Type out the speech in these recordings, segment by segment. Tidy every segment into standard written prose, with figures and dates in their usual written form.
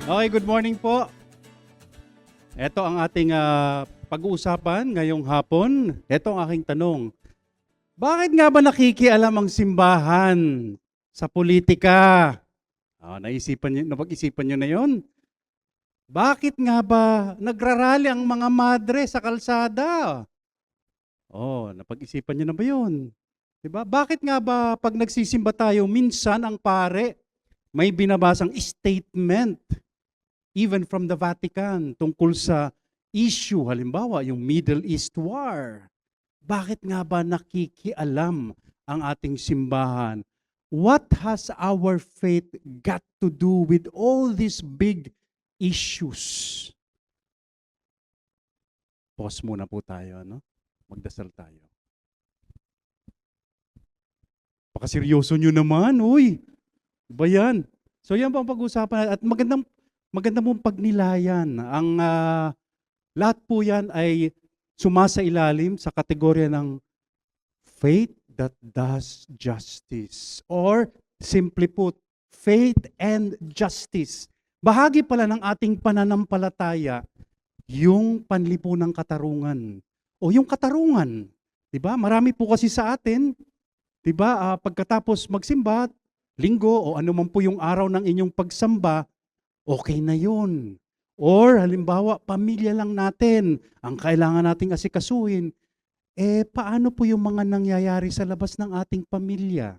Okay, good morning po. Ito ang ating pag-uusapan ngayong hapon. Ito ang aking tanong. Bakit nga ba nakikialam ang simbahan sa politika? Napag-isipan nyo na yon? Bakit nga ba nagrarally ang mga madre sa kalsada? Napag-isipan nyo na ba yun? Diba? Bakit nga ba pag nagsisimba tayo, minsan ang pare may binabasang statement even from the Vatican tungkol sa issue, halimbawa yung Middle East War. Bakit nga ba nakikialam ang ating simbahan? What has our faith got to do with all these big issues? Pause muna po tayo, no? Magdasal tayo. Pakaseryoso nyo naman, uy! Ba yan? So yan po ang pag-usapan natin. At maganda mong pagnilayan. Ang lahat po yan ay sumasailalim sa kategorya ng faith that does justice. Or, simply put, faith and justice. Bahagi pala ng ating pananampalataya yung panlipunang katarungan. O yung katarungan. Diba? Marami po kasi sa atin, diba, pagkatapos magsimba, linggo o ano man po yung araw ng inyong pagsamba, okay na yun. Or halimbawa, pamilya lang natin ang kailangan nating asikasuhin. Paano po yung mga nangyayari sa labas ng ating pamilya?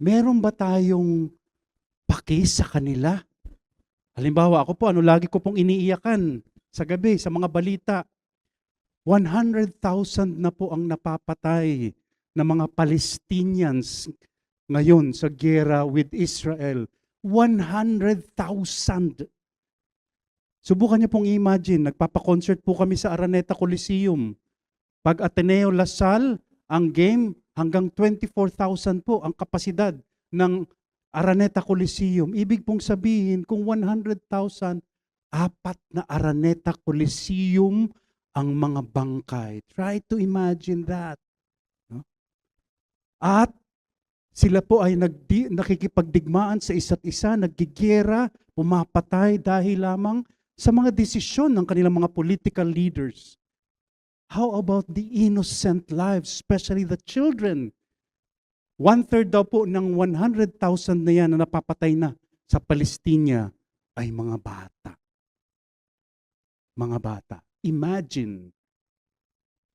Meron ba tayong paki sa kanila? Halimbawa, ako po, lagi ko pong iniiyakan sa gabi, sa mga balita. 100,000 na po ang napapatay na mga Palestinians ngayon sa giyera with Israel. 100,000. Subukan niyo pong imagine, nagpapa-concert po kami sa Araneta Coliseum. Pag Ateneo Lasal, ang game hanggang 24,000 po ang kapasidad ng Araneta Coliseum. Ibig pong sabihin, kung 100,000, 4 na Araneta Coliseum ang mga bangkay. Try to imagine that. No? At sila po ay nakikipagdigmaan sa isa't isa, naggigera, pumapatay dahil lamang sa mga desisyon ng kanilang mga political leaders. How about the innocent lives, especially the children? 1/3 daw po ng 100,000 na yan na napapatay na sa Palestina ay mga bata. Mga bata. Imagine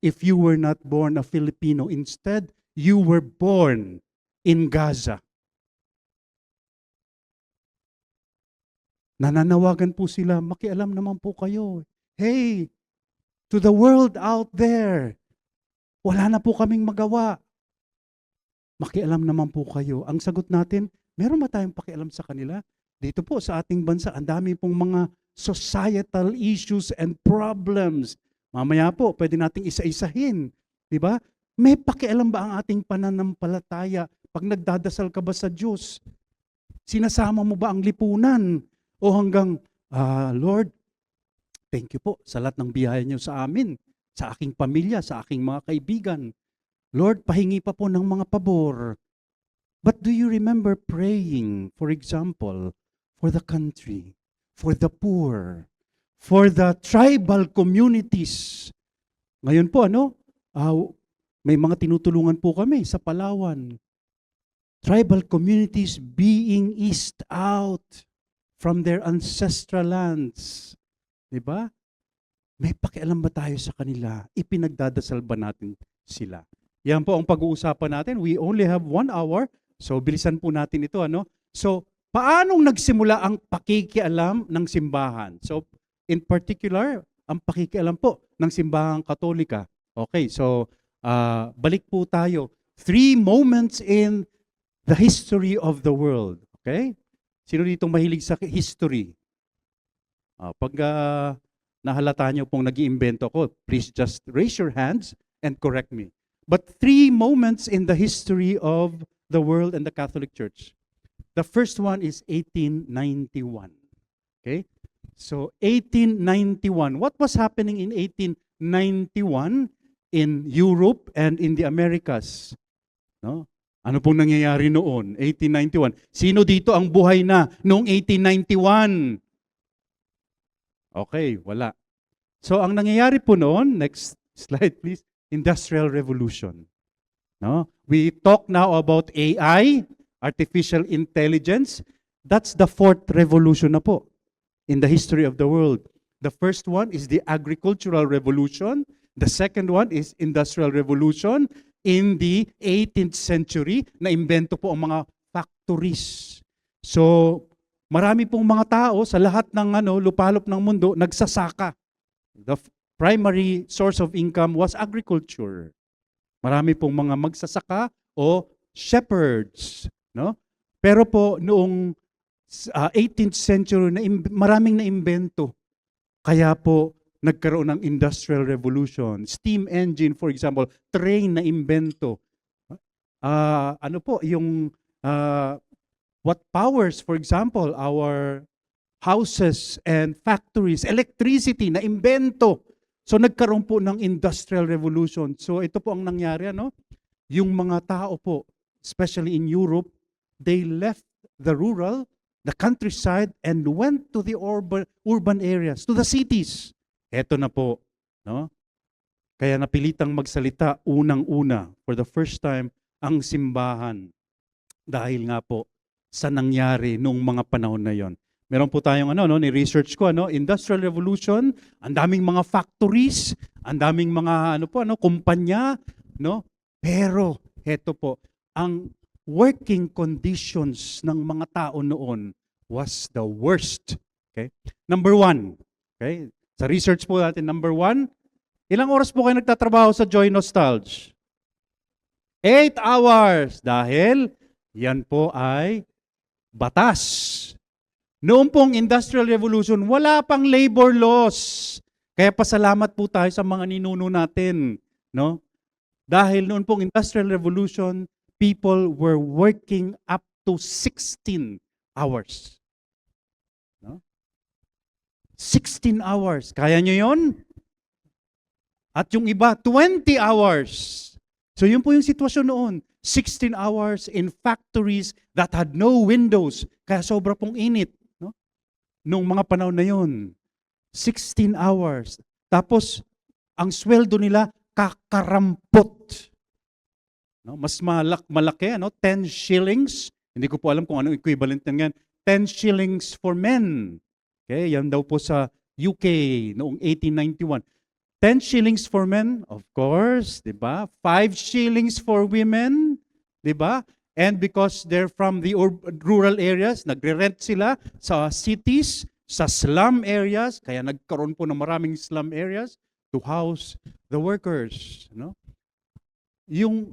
if you were not born a Filipino. Instead, you were born in Gaza. Nananawagan po sila, makialam naman po kayo. Hey, to the world out there, wala na po kaming magawa. Makialam naman po kayo. Ang sagot natin, meron ba tayong pakialam sa kanila? Dito po sa ating bansa, ang dami pong mga societal issues and problems. Mamaya po, pwede nating isa-isahin. Di ba? May pakialam ba ang ating pananampalataya? Pag nagdadasal ka ba sa Diyos, sinasama mo ba ang lipunan? O hanggang, Lord, thank you po sa lahat ng biyaya niyo sa amin, sa aking pamilya, sa aking mga kaibigan. Lord, pahingi pa po ng mga pabor. But do you remember praying, for example, for the country, for the poor, for the tribal communities? Ngayon po, may mga tinutulungan po kami sa Palawan. Tribal communities being eased out from their ancestral lands. Diba? May pakialam ba tayo sa kanila? Ipinagdadasal ba natin sila? Yan po ang pag-uusapan natin. We only have 1 hour. So, bilisan po natin ito. So, paanong nagsimula ang pakikialam ng simbahan? So, in particular, ang pakikialam po ng simbahang Katolika. Okay, so, balik po tayo. 3 moments in the history of the world. Okay? Sino dito mahilig sa history? Pag nahalata nyo pong nag-iimbento ko, please just raise your hands and correct me. But 3 moments in the history of the world and the Catholic Church. The first one is 1891. Okay? So 1891. What was happening in 1891 in Europe and in the Americas? No? Ano pong nangyayari noon? 1891. Sino dito ang buhay na noong 1891? Okay, wala. So ang nangyayari po noon, next slide please, Industrial Revolution. No? We talk now about AI, artificial intelligence. That's the fourth revolution na po in the history of the world. The first one is the agricultural revolution. The second one is industrial revolution. In the 18th century, na-imbento po ang mga factories. So, marami pong mga tao sa lahat ng lupalop ng mundo nagsasaka. The primary source of income was agriculture. Marami pong mga magsasaka o shepherds, no? Pero po noong 18th century maraming naimbento. Kaya po nagkaroon ng industrial revolution. Steam engine, for example, train na imbento. Ano po yung what powers, for example, our houses and factories, electricity na imbento. So nagkaroon po ng industrial revolution. So ito po ang nangyari, ano? Yung mga tao po, especially in Europe, they left the rural, the countryside, and went to the urban areas, to the cities. Ito na po, no? Kaya napilitang magsalita unang-una, for the first time, ang simbahan. Dahil nga po sa nangyari noong mga panahon na yon. Meron po tayong ni-research ko, Industrial Revolution, ang daming mga factories, ang daming mga kumpanya, no? Pero heto po, ang working conditions ng mga tao noon was the worst. Okay? Number one, okay? Sa research po natin, number one, ilang oras po kayo nagtatrabaho sa Joy Nostalgia? 8 hours. Dahil yan po ay batas. Noong pong Industrial Revolution, wala pang labor laws. Kaya pasalamat po tayo sa mga ninuno natin, no? Dahil noon pong Industrial Revolution, people were working up to 16 hours. No? 16 hours. Kaya nyo yon? At yung iba, 20 hours. So yun po yung sitwasyon noon. 16 hours in factories that had no windows. Kaya sobra pong init. Noong mga panahon na yun, 16 hours. Tapos, ang sweldo nila, kakarampot. No? Mas malaki, 10 shillings. Hindi ko po alam kung anong equivalent ng yan. 10 shillings for men. Okay, yan daw po sa UK noong 1891. 10 shillings for men, of course, di ba? 5 shillings for women, di ba? And because they're from the rural areas, nagre-rent sila sa cities, sa slum areas, kaya nagkaroon po ng maraming slum areas to house the workers. No? Yung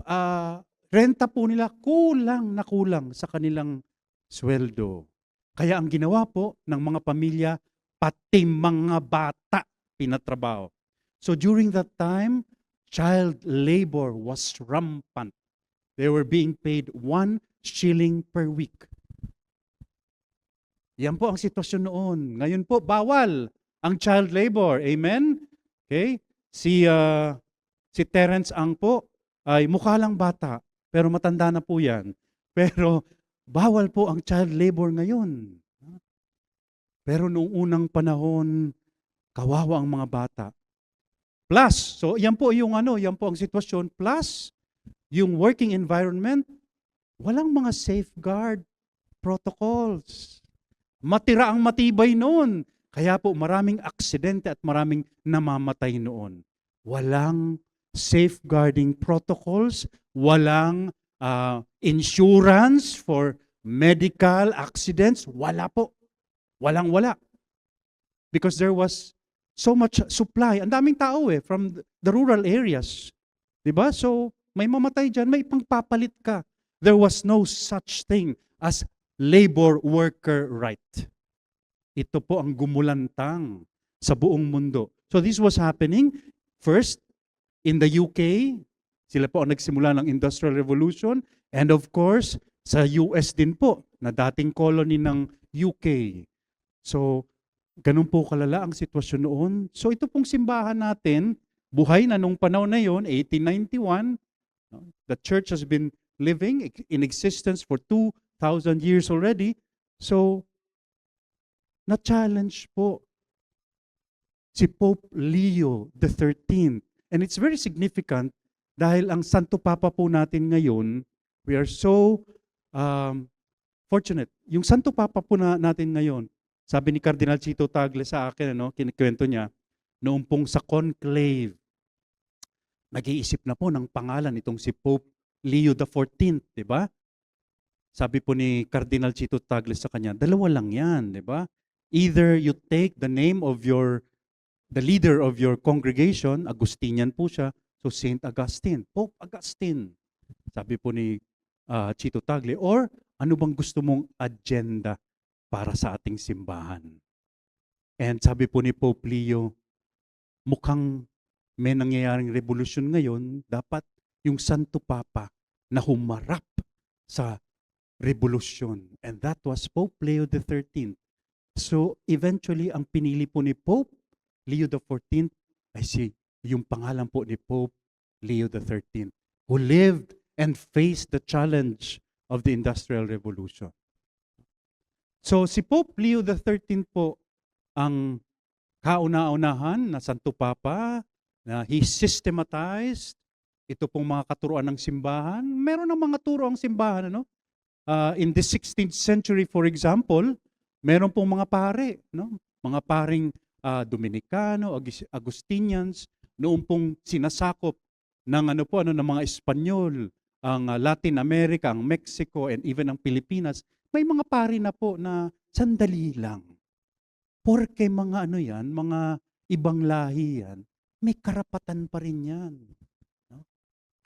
renta po nila kulang na kulang sa kanilang sweldo. Kaya ang ginawa po ng mga pamilya, pati mga bata pinatrabaho. So during that time, child labor was rampant. They were being paid 1 shilling per week. Yan po ang sitwasyon noon. Ngayon po, bawal ang child labor. Amen? Okay? Si Terence Ang po ay mukha lang bata, pero matanda na po yan. Pero bawal po ang child labor ngayon. Pero noong unang panahon, kawawa ang mga bata. Plus, so yan po yan po ang sitwasyon. Plus, yung working environment, walang mga safeguard protocols. Matira ang matibay noon. Kaya po maraming aksidente at maraming namamatay noon. Walang safeguarding protocols, walang insurance for medical accidents, wala po. Walang-wala. Because there was so much supply. Ang daming tao from the rural areas. Diba? So, may mamatay dyan, may pangpapalit ka. There was no such thing as labor worker right. Ito po ang gumulantang sa buong mundo. So this was happening first in the UK. Sila po ang nagsimula ng Industrial Revolution. And of course, sa US din po, na dating colony ng UK. So, ganun po kalala ang sitwasyon noon. So ito pong simbahan natin, buhay na nung panahon na yon, 1891, the church has been living in existence for 2,000 years already. So, na-challenge po si Pope Leo XIII. And it's very significant dahil ang Santo Papa po natin ngayon, we are so fortunate. Yung Santo Papa po natin ngayon, sabi ni Cardinal Cito Tagle sa akin, kinikwento niya, noong pong sa conclave, nag-iisip na po ng pangalan itong si Pope Leo XIV, di ba? Sabi po ni Cardinal Cito Tagle sa kanya, dalawa lang yan, di ba? Either you take the name of the leader of your congregation, Agustinian po siya, so Saint Augustine, Pope Augustine. Sabi po ni Cito Tagle, or ano bang gusto mong agenda para sa ating simbahan? And sabi po ni Pope Leo, mukhang may nangyayaring revolusyon ngayon, dapat yung Santo Papa na humarap sa revolusyon. And that was Pope Leo XIII. So eventually, ang pinili po ni Pope Leo XIV ay yung pangalan po ni Pope Leo XIII, who lived and faced the challenge of the Industrial Revolution. So si Pope Leo XIII po ang kauna-unahan na Santo Papa na he systematized ito pong mga katuruan ng simbahan. Meron ng mga turo ang simbahan, in the 16th century, for example, meron pong mga pare, mga paring Dominicano, Agustinians, noong pong sinasakop ng ng mga Espanyol, ang Latin America, ang Mexico, and even ang Pilipinas, may mga pari na po na sandali lang. Porke mga mga ibang lahi yan, may karapatan pa rin yan.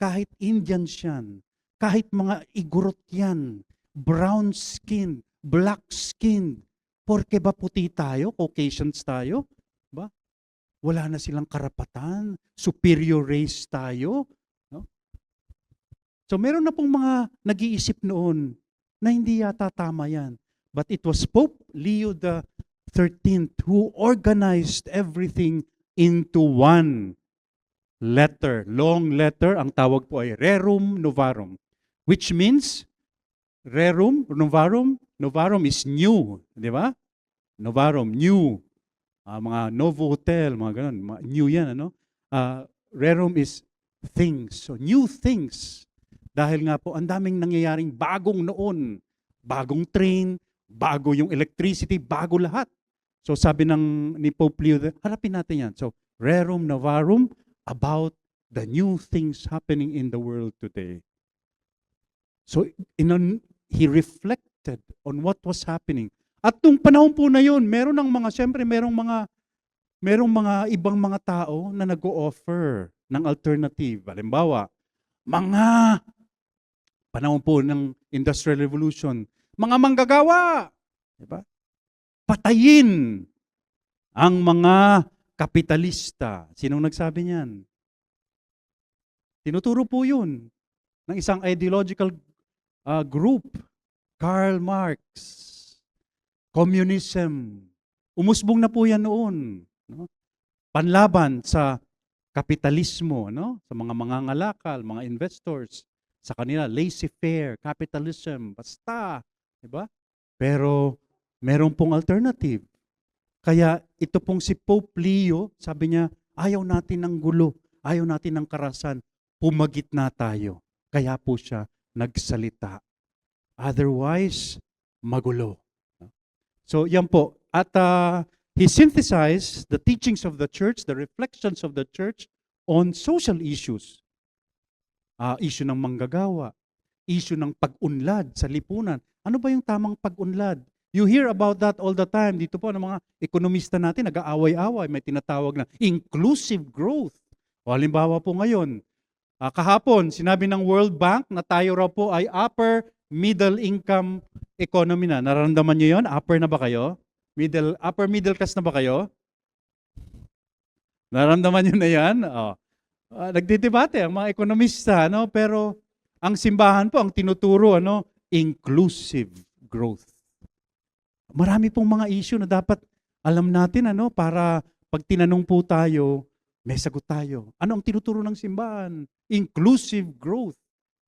Kahit Indians yan, kahit mga Igorot yan, brown skin, black skin, porke ba puti tayo, Caucasians tayo, ba? Wala na silang karapatan, superior race tayo. No? So meron na pong mga nag-iisip noon na hindi yata tama yan. But it was Pope Leo XIII who organized everything into one letter, long letter. Ang tawag po ay Rerum Novarum, which means Rerum Novarum is new, di ba? Novarum, new. Mga Novo Hotel, mga ganun, new yan, Rerum is things. So new things. Dahil nga po, ang daming nangyayaring bagong noon. Bagong train, bago yung electricity, bago lahat. So sabi ni Pope Leo, harapin natin yan. So Rerum Novarum, about the new things happening in the world today. So he reflected on what was happening. At nung panahon po na yun, meron mga ibang mga tao na nag-o-offer ng alternative. Halimbawa, mga panahon po ng Industrial Revolution, mga manggagawa, diba? Patayin ang mga kapitalista. Sinong nagsabi niyan? Tinuturo po yun ng isang ideological group, Karl Marx. Communism. Umusbong na po yan noon. Panlaban sa kapitalismo, sa mga mangangalakal, mga investors, sa kanila, laissez-faire, capitalism, basta. Diba? Pero meron pong alternative. Kaya ito pong si Pope Leo, sabi niya, ayaw natin ng gulo, ayaw natin ng karasan, pumagitna tayo. Kaya po siya nagsalita. Otherwise, magulo. So yan po. At he synthesized the teachings of the church, the reflections of the church on social issues. Issue ng manggagawa, issue ng pag-unlad sa lipunan. Ano ba yung tamang pag-unlad? You hear about that all the time. Dito po ng mga ekonomista natin, nag-aaway-away, may tinatawag na inclusive growth. O halimbawa po ngayon, kahapon, sinabi ng World Bank na tayo raw po ay upper middle income economy na. Nararamdaman niyo yon? Upper na ba kayo? Upper middle class na ba kayo? Nararamdaman niyo na yan? Nagdidebate ang mga ekonomista, pero ang simbahan po ang tinuturo, inclusive growth. Marami pong mga issue na dapat alam natin, para pag tinanong po tayo, may sagot tayo. Ano ang tinuturo ng simbahan? Inclusive growth.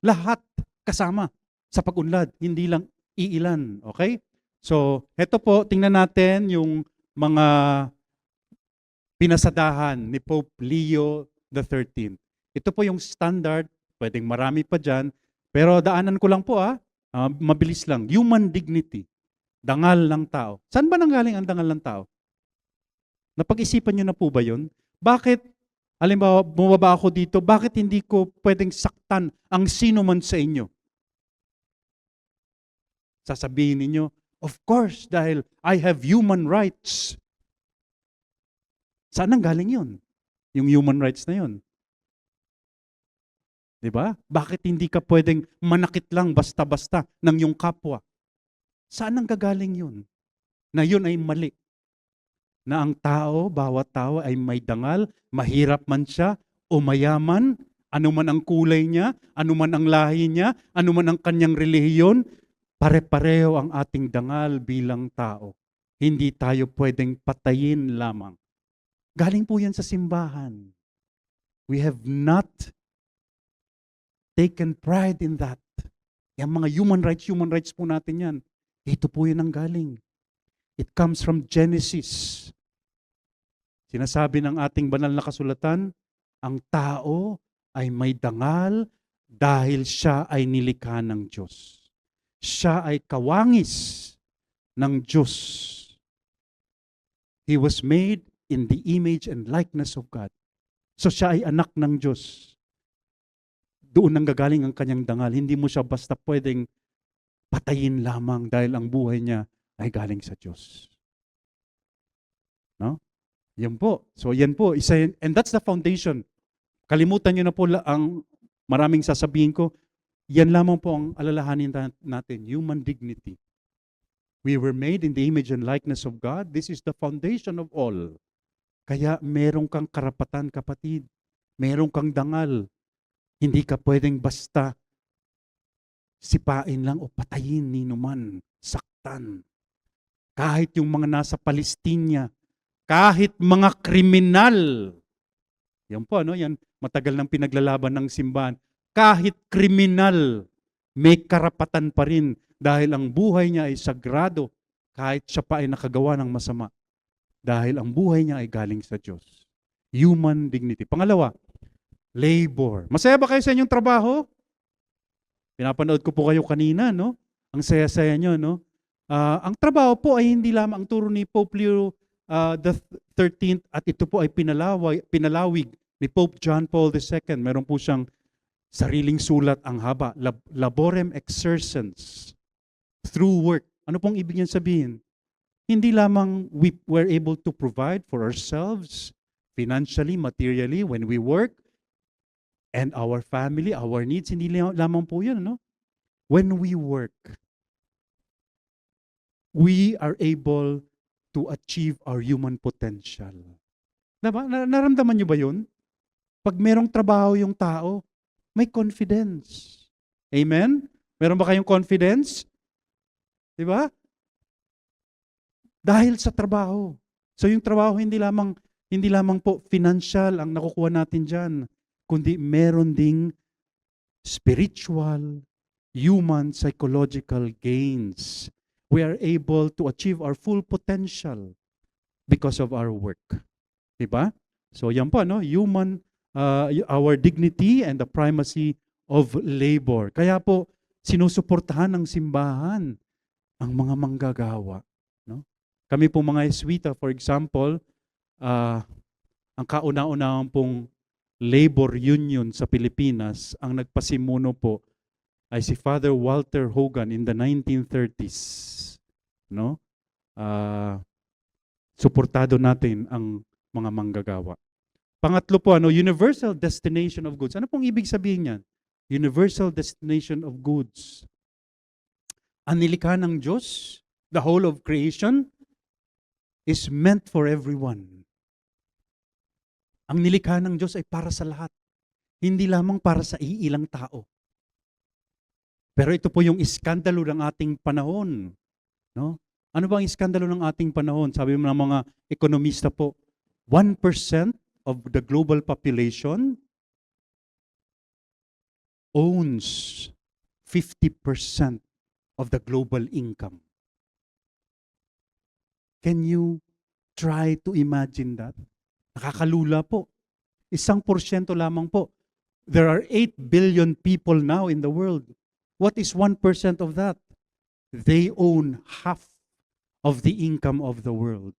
Lahat kasama sa pag-unlad, hindi lang iilan. Okay? So, heto po, tingnan natin yung mga pinasadahan ni Pope Leo XIII. Ito po yung standard, pwedeng marami pa dyan, pero daanan ko lang po mabilis lang. Human dignity, dangal ng tao. Saan ba nanggaling ang dangal ng tao? Napag-isipan nyo na po ba yun? Bakit, halimbawa, bumaba ako dito, bakit hindi ko pwedeng saktan ang sino man sa inyo? Sasabihin ninyo, of course, dahil I have human rights. Saan nanggaling yun? Yung human rights na yun. Diba? Bakit hindi ka pwedeng manakit lang basta-basta ng iyong kapwa? Saan ang gagaling yun? Na yun ay mali. Na ang tao, bawat tao ay may dangal, mahirap man siya o mayaman, anuman ang kulay niya, anuman ang lahi niya, anuman ang kanyang relihiyon, pare-pareho ang ating dangal bilang tao. Hindi tayo pwedeng patayin lamang. Galing po yan sa simbahan. We have not taken pride in that. Yung mga human rights po natin yan. Ito po yan ang galing. It comes from Genesis. Sinasabi ng ating banal na kasulatan, ang tao ay may dangal dahil siya ay nilikha ng Diyos. Siya ay kawangis ng Diyos. He was made in the image and likeness of God. So siya ay anak ng Diyos. Doon nanggagaling ang kanyang dangal. Hindi mo siya basta pwedeng patayin lamang dahil ang buhay niya ay galing sa Diyos. No? Yan po. So yan po. And that's the foundation. Kalimutan niyo na po ang maraming sasabihin ko. Yan lamang po ang alalahanin natin. Human dignity. We were made in the image and likeness of God. This is the foundation of all. Kaya meron kang karapatan, kapatid. Meron kang dangal. Hindi ka pwedeng basta sipain lang o patayin ni numan, saktan. Kahit yung mga nasa Palestina, kahit mga kriminal. Yan po, yan matagal nang pinaglalaban ng simbahan. Kahit kriminal, may karapatan pa rin dahil ang buhay niya ay sagrado kahit siya pa ay nakagawa ng masama. Dahil ang buhay niya ay galing sa Diyos. Human dignity. Pangalawa, labor. Masaya ba kayo sa inyong trabaho? Pinapanood ko po kayo kanina, no? Ang saya-saya nyo, no? Ang trabaho po ay hindi lamang ang turo ni Pope Leo the 13th at ito po ay pinalawig ni Pope John Paul II. Meron po siyang sariling sulat ang haba. Laborem exercens. Through work. Ano pong ibig niyan sabihin? Hindi lamang we were able to provide for ourselves financially, materially, when we work, and our family, our needs, hindi lamang po yun, no? When we work, we are able to achieve our human potential. Diba? Naramdaman niyo ba yun? Pag merong trabaho yung tao, may confidence. Amen? Meron ba kayong confidence? Diba? Dahil sa trabaho. So yung trabaho hindi lamang po financial ang nakukuha natin dyan, kundi meron ding spiritual, human, psychological gains. We are able to achieve our full potential because of our work. Diba? So yan po, no? Human, our dignity and the primacy of labor. Kaya po, sinusuportahan ng simbahan ang mga manggagawa. No? Kami po mga Jesuita, for example, ang kauna-unahang pong labor union sa Pilipinas, ang nagpasimuno po ay si Father Walter Hogan in the 1930s. No? Suportado natin ang mga manggagawa. Pangatlo po, universal destination of goods. Ano pong ibig sabihin niyan? Universal destination of goods. Ang nilikha ng Diyos, the whole of creation, is meant for everyone. Ang nilikha ng Diyos ay para sa lahat. Hindi lamang para sa iilang tao. Pero ito po yung iskandalo ng ating panahon. No? Ano ba ang iskandalo ng ating panahon? Sabi mo ng mga ekonomista po, 1% of the global population owns 50% of the global income. Can you try to imagine that? Nakakalula po. 1% lamang po. There are 8 billion people now in the world. What is 1% of that? They own half of the income of the world.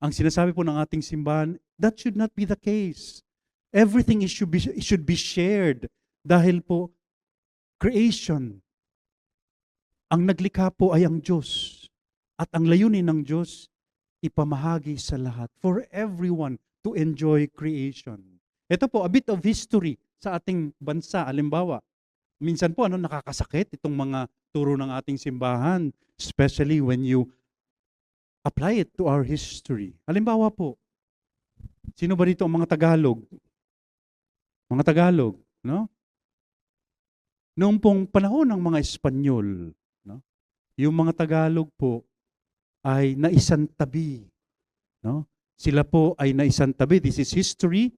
Ang sinasabi po ng ating simbahan, that should not be the case. Everything should be shared dahil po creation. Ang naglikha po ay ang Diyos. At ang layunin ng Diyos, ipamahagi sa lahat for everyone to enjoy creation. Ito po, a bit of history sa ating bansa. Halimbawa, minsan po nakakasakit itong mga turo ng ating simbahan, especially when you apply it to our history. Halimbawa po, sino ba dito ang mga Tagalog? Mga Tagalog, no? Noong pong panahon ng mga Espanyol, no? Yung mga Tagalog po ay naisantabi, no? Sila po ay naisantabi. This is history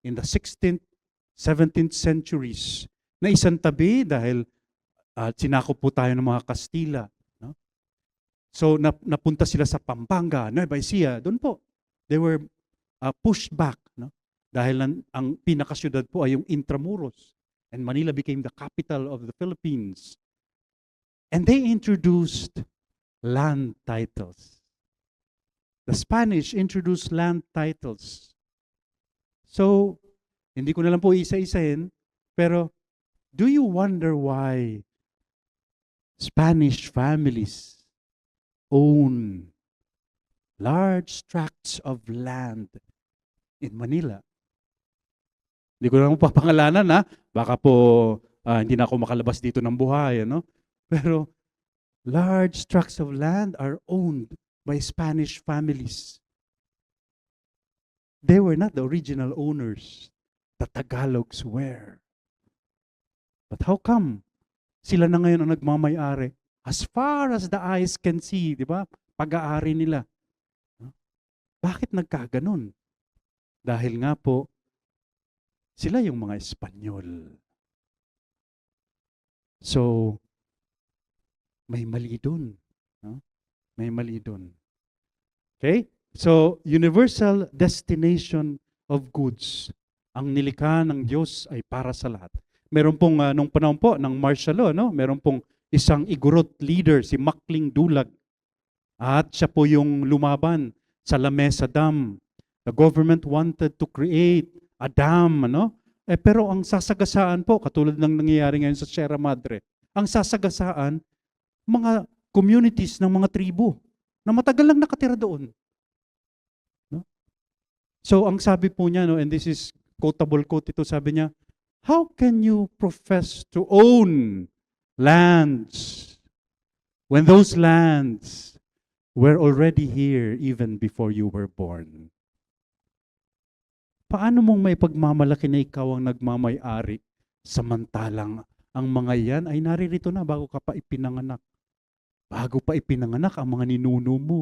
in the 16th, 17th centuries. Naisantabi dahil sinakop po tayo ng mga Kastila. No? So napunta sila sa Pampanga, Nueva Ecija. Doon po, they were pushed back. No? Dahil ang pinakasyudad po ay yung Intramuros. And Manila became the capital of the Philippines. And they introduced land titles. The Spanish introduced land titles. So, hindi ko na lang po isa-isahin, pero do you wonder why Spanish families own large tracts of land in Manila? Hindi ko na lang papangalanan, ha? Baka po hindi na ako makalabas dito ng buhay, ano? Pero large tracts of land are owned by Spanish families. They were not the original owners. The Tagalogs were. But how come sila na ngayon ang nagmamay-ari? As far as the eyes can see, di ba? Pag-aari nila. Bakit nagkaganon? Dahil nga po, sila yung mga Espanyol. So, may mali dun. No? May mali dun. Okay? So, universal destination of goods. Ang nilikha ng Diyos ay para sa lahat. Meron pong, nung panahon po ng martial law, no? Meron pong isang Igorot leader, si Makling Dulag. At siya po yung lumaban sa La Mesa Dam. The government wanted to create a dam, ano? Pero ang sasagasaan po, katulad ng nangyayari ngayon sa Sierra Madre, ang sasagasaan, mga communities ng mga tribo na matagal lang nakatira doon. No? So ang sabi po niya, no, and this is quotable quote ito, sabi niya, how can you profess to own lands when those lands were already here even before you were born? Paano mong may pagmamalaki na ikaw ang nagmamay-ari samantalang ang mga yan ay naririto na bago ka pa ipinanganak? Bago pa ipinanganak ang mga ninuno mo.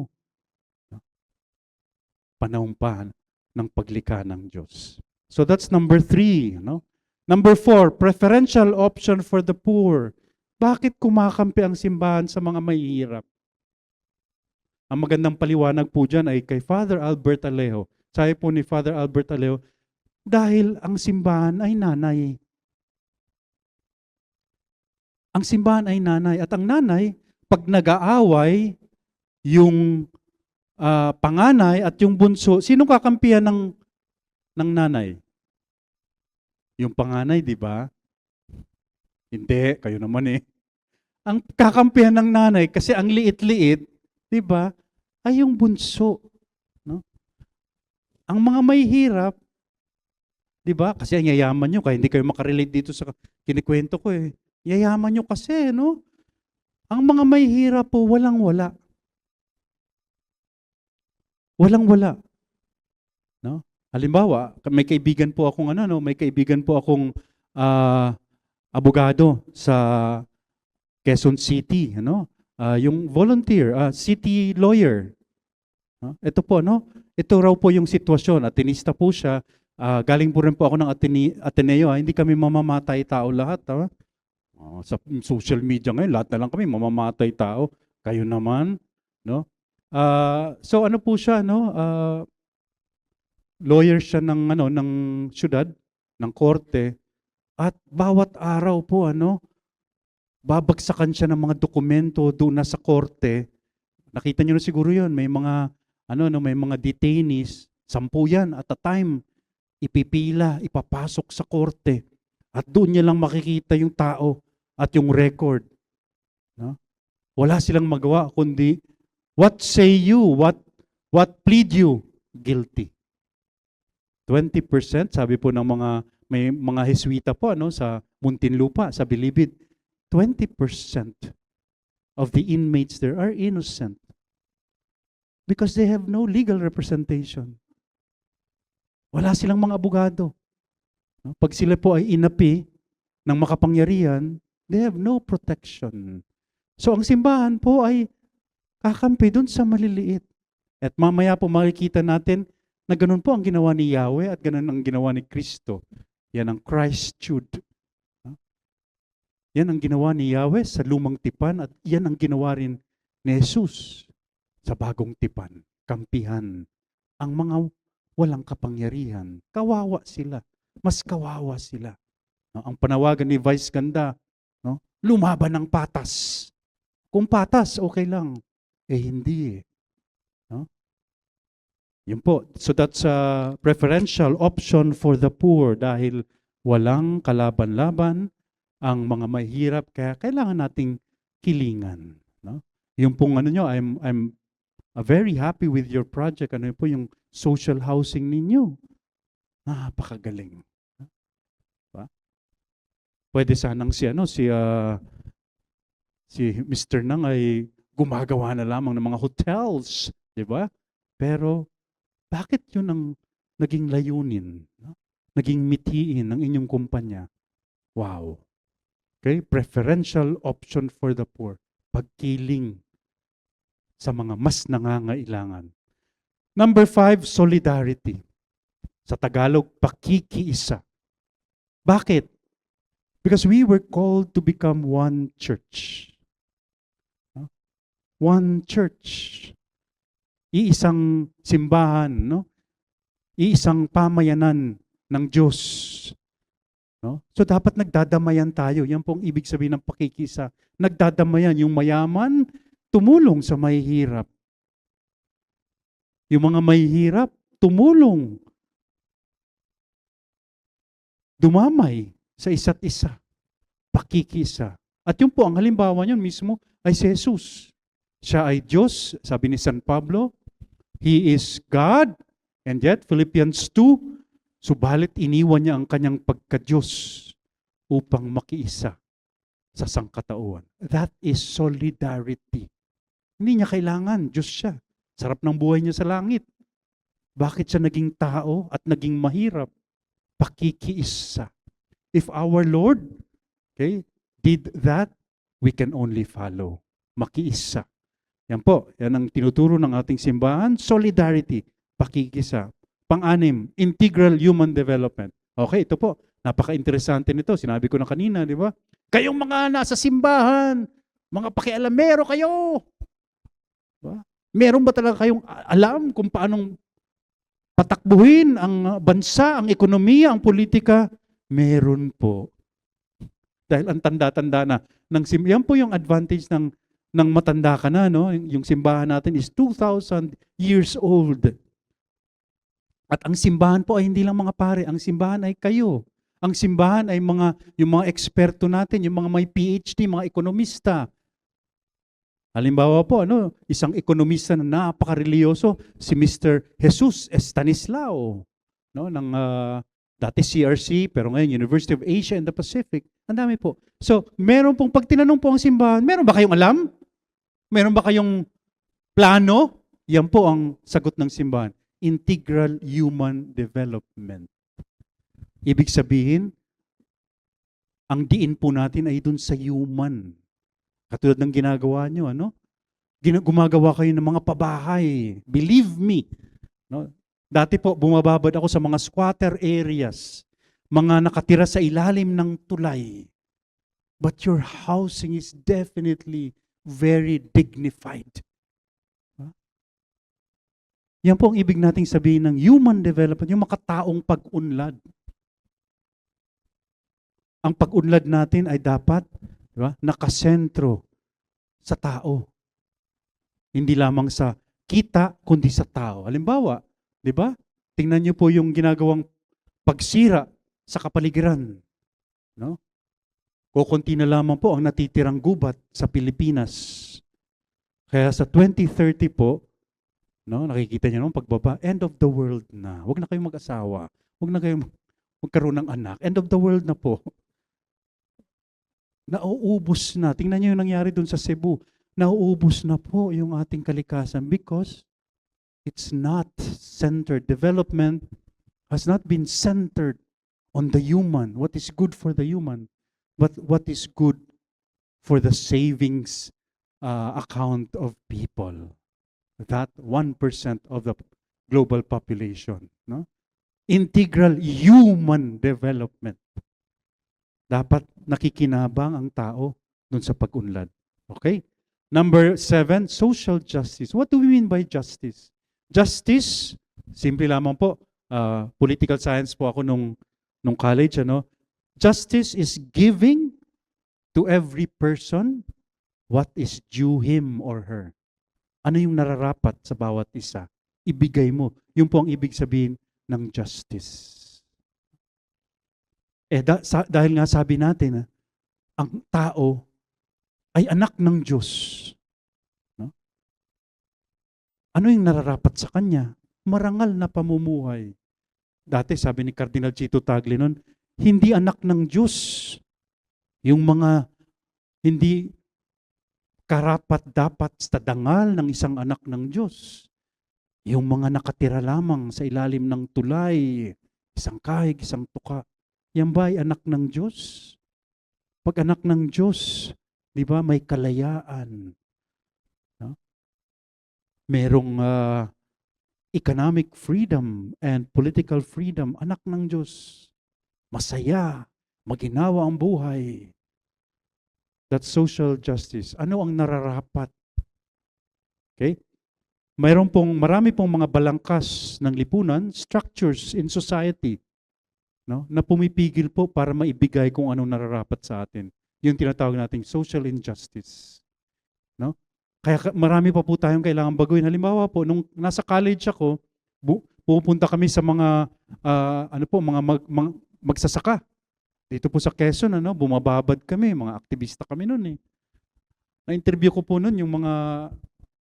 Panahon pa ng paglikha ng Diyos. So that's number 3. No? Number 4, preferential option for the poor. Bakit kumakampi ang simbahan sa mga mahihirap? Ang magandang paliwanag po dyan ay kay Father Albert Alejo. Sabi po ni Father Albert Alejo, dahil ang simbahan ay nanay. Ang simbahan ay nanay. At ang nanay, pag nag-aaway, yung panganay at yung bunso, sino kakampihan ng nanay? Yung panganay, di ba? Hindi, kayo naman eh. Ang kakampihan ng nanay, kasi ang liit-liit, di ba, ay yung bunso. No? Ang mga may hirap, di ba? Kasi ang yayaman nyo, kaya hindi kayo makarelate dito sa kinikwento ko eh. Yayaman nyo kasi, no? Ang mga may hirap po, walang-wala. Walang-wala. No? Halimbawa, may kaibigan po akong abogado sa Quezon City, ano? Yung volunteer, city lawyer. Ito po, no? Ito raw po yung sitwasyon. Atenista po siya. Galing po rin po ako ng Ateneo. Hindi kami mamamatay tao lahat. Sa social media ngayon, lahat na lang kami mamamatay tao. Kayo naman, no? So ano po siya, no? Lawyer siya ng ano, ng siyudad, ng korte, at bawat araw po ano, babagsakan siya ng mga dokumento doon na sa korte. Nakita niyo na siguro 'yun, may mga ano no, may mga detainees, 10 yan at a time, ipipila, ipapasok sa korte. At doon niya lang makikita yung tao at yung record, no? Wala silang magawa kundi what say you? What plead you? Guilty. 20% sabi po ng mga may mga Heswita po ano sa Muntinlupa, sa Bilibid, 20% of the inmates there are innocent because they have no legal representation. Wala silang mga abogado. No? Pag sila po ay inapi ng makapangyarihan, they have no protection. So ang simbahan po ay kakampi dun sa maliliit. At mamaya po makikita natin na ganun po ang ginawa ni Yahweh at ganun ang ginawa ni Kristo. Yan ang Christhood. Yan ang ginawa ni Yahweh sa lumang tipan at yan ang ginawa rin ni Jesus sa bagong tipan. Kampihan ang mga walang kapangyarihan. Kawawa sila. Mas kawawa sila. No? Ang panawagan ni Vice Ganda, no? Lumaban ng patas. Kung patas, okay lang. Hindi eh. No? Yun po. So that's a preferential option for the poor dahil walang kalaban-laban ang mga mahirap, kaya kailangan nating kilingan. No? Yung pong ano nyo, I'm very happy with your project. Ano po yung social housing ninyo? Napakagaling. Diba? Pwede sanang si Mr. Nang ay gumagawa na lamang ng mga hotels, di ba? Pero bakit yun ang naging layunin, no? Naging mithiin ng inyong kumpanya? Wow. Okay, preferential option for the poor. Pagkiling sa mga mas nangangailangan. Number 5, solidarity. Sa Tagalog, pakikiisa. Bakit? Because we were called to become one church. One church. Iisang simbahan, no? Iisang pamayanan ng Diyos. No? So dapat nagdadamayan tayo. Yan pong ibig sabihin ng pakikisa. Nagdadamayan. Yung mayaman, tumulong sa mahihirap. Yung mga mahihirap, tumulong. Dumamay sa isa't isa. Pakikisa. At yun po, ang halimbawa niyon mismo ay si Jesus. Siya ay Diyos, sabi ni San Pablo. He is God. And yet, Philippians 2, subalit iniwan niya ang kanyang pagka-Diyos upang makiisa sa sangkatauhan. That is solidarity. Hindi niya kailangan, Diyos siya. Sarap ng buhay niya sa langit. Bakit siya naging tao at naging mahirap? Pakikiisa. If our Lord, okay, did that, we can only follow. Makiisa. Yan po, yan ang tinuturo ng ating simbahan. Solidarity, pakikisa. Pang-anim, integral human development. Okay, ito po, napaka-interesante nito. Sinabi ko na kanina, di ba? Kayong mga nasa simbahan, mga pakialamero kayo. Diba? Meron ba talaga kayong alam kung paanong patakbuhin ang bansa, ang ekonomiya, ang politika? Meron po. Dahil ang tanda-tanda na ng yan po yung advantage ng matanda ka na, no? Yung simbahan natin is 2,000 years old. At ang simbahan po ay hindi lang mga pare, ang simbahan ay kayo. Ang simbahan ay yung mga eksperto natin, yung mga may PhD, mga ekonomista. Halimbawa po, isang ekonomista na napaka-religyoso, si Mr. Jesus Estanislao, no, ng dati CRC, pero ngayon University of Asia and the Pacific. Ang dami po. So, meron pong, pag tinanong po ang simbahan, meron ba kayong alam? Meron ba kayong plano? Yan po ang sagot ng simbahan. Integral human development. Ibig sabihin, ang diin po natin ay dun sa human. Katulad ng ginagawa nyo, gumagawa kayo ng mga pabahay. Believe me. No? Dati po, bumababad ako sa mga squatter areas, mga nakatira sa ilalim ng tulay. But your housing is definitely very dignified. Yan po ang ibig nating sabihin ng human development, yung makataong pag-unlad. Ang pag-unlad natin ay dapat, di ba, nakasentro sa tao. Hindi lamang sa kita, kundi sa tao. Halimbawa, di ba? Tingnan niyo po yung ginagawang pagsira sa kapaligiran. No? Kukunti na lamang po ang natitirang gubat sa Pilipinas. Kaya sa 2030 po, no, nakikita niyo naman pagbaba, end of the world na. Huwag na kayong mag-asawa. Huwag na kayong magkaroon ng anak. End of the world na po. Nauubos na. Tingnan niyo yung nangyari dun sa Cebu. Nauubos na po yung ating kalikasan because it's not centered. Development has not been centered on the human, what is good for the human, but what is good for the savings account of people. That 1% of the global population. No? Integral human development. Dapat nakikinabang ang tao dun sa pag-unlad. Okay? Number 7, social justice. What do we mean by justice? Justice, simple lamang po, political science po ako nung college, ano? Justice is giving to every person what is due him or her. Ano yung nararapat sa bawat isa? Ibigay mo. Yun po ang ibig sabihin ng justice. Dahil nga sabi natin, ang tao ay anak ng Diyos. No? Ano yung nararapat sa kanya? Marangal na pamumuhay. Dati sabi ni Cardinal Chito Tagle noon, hindi anak ng Diyos yung mga hindi karapat-dapat sa dangal ng isang anak ng Diyos. Yung mga nakatira lamang sa ilalim ng tulay, isang kahig, isang tuka. Yan ba ay anak ng Diyos? Pag anak ng Diyos, di ba, may kalayaan. No? Merong economic freedom and political freedom. Anak ng Diyos. Masaya. Maginawa ang buhay. That's social justice. Ano ang nararapat? Okay? Marami pong mga balangkas ng lipunan, structures in society, no, na pumipigil po para maibigay kung anong nararapat sa atin. Yung tinatawag nating social injustice. No? Kaya marami pa po tayong kailangan baguhin. Halimbawa po, nung nasa college ako, pupunta kami sa mga magsasaka. Dito po sa Quezon, bumababad kami, mga aktivista kami noon eh. Na-interview ko po noon yung mga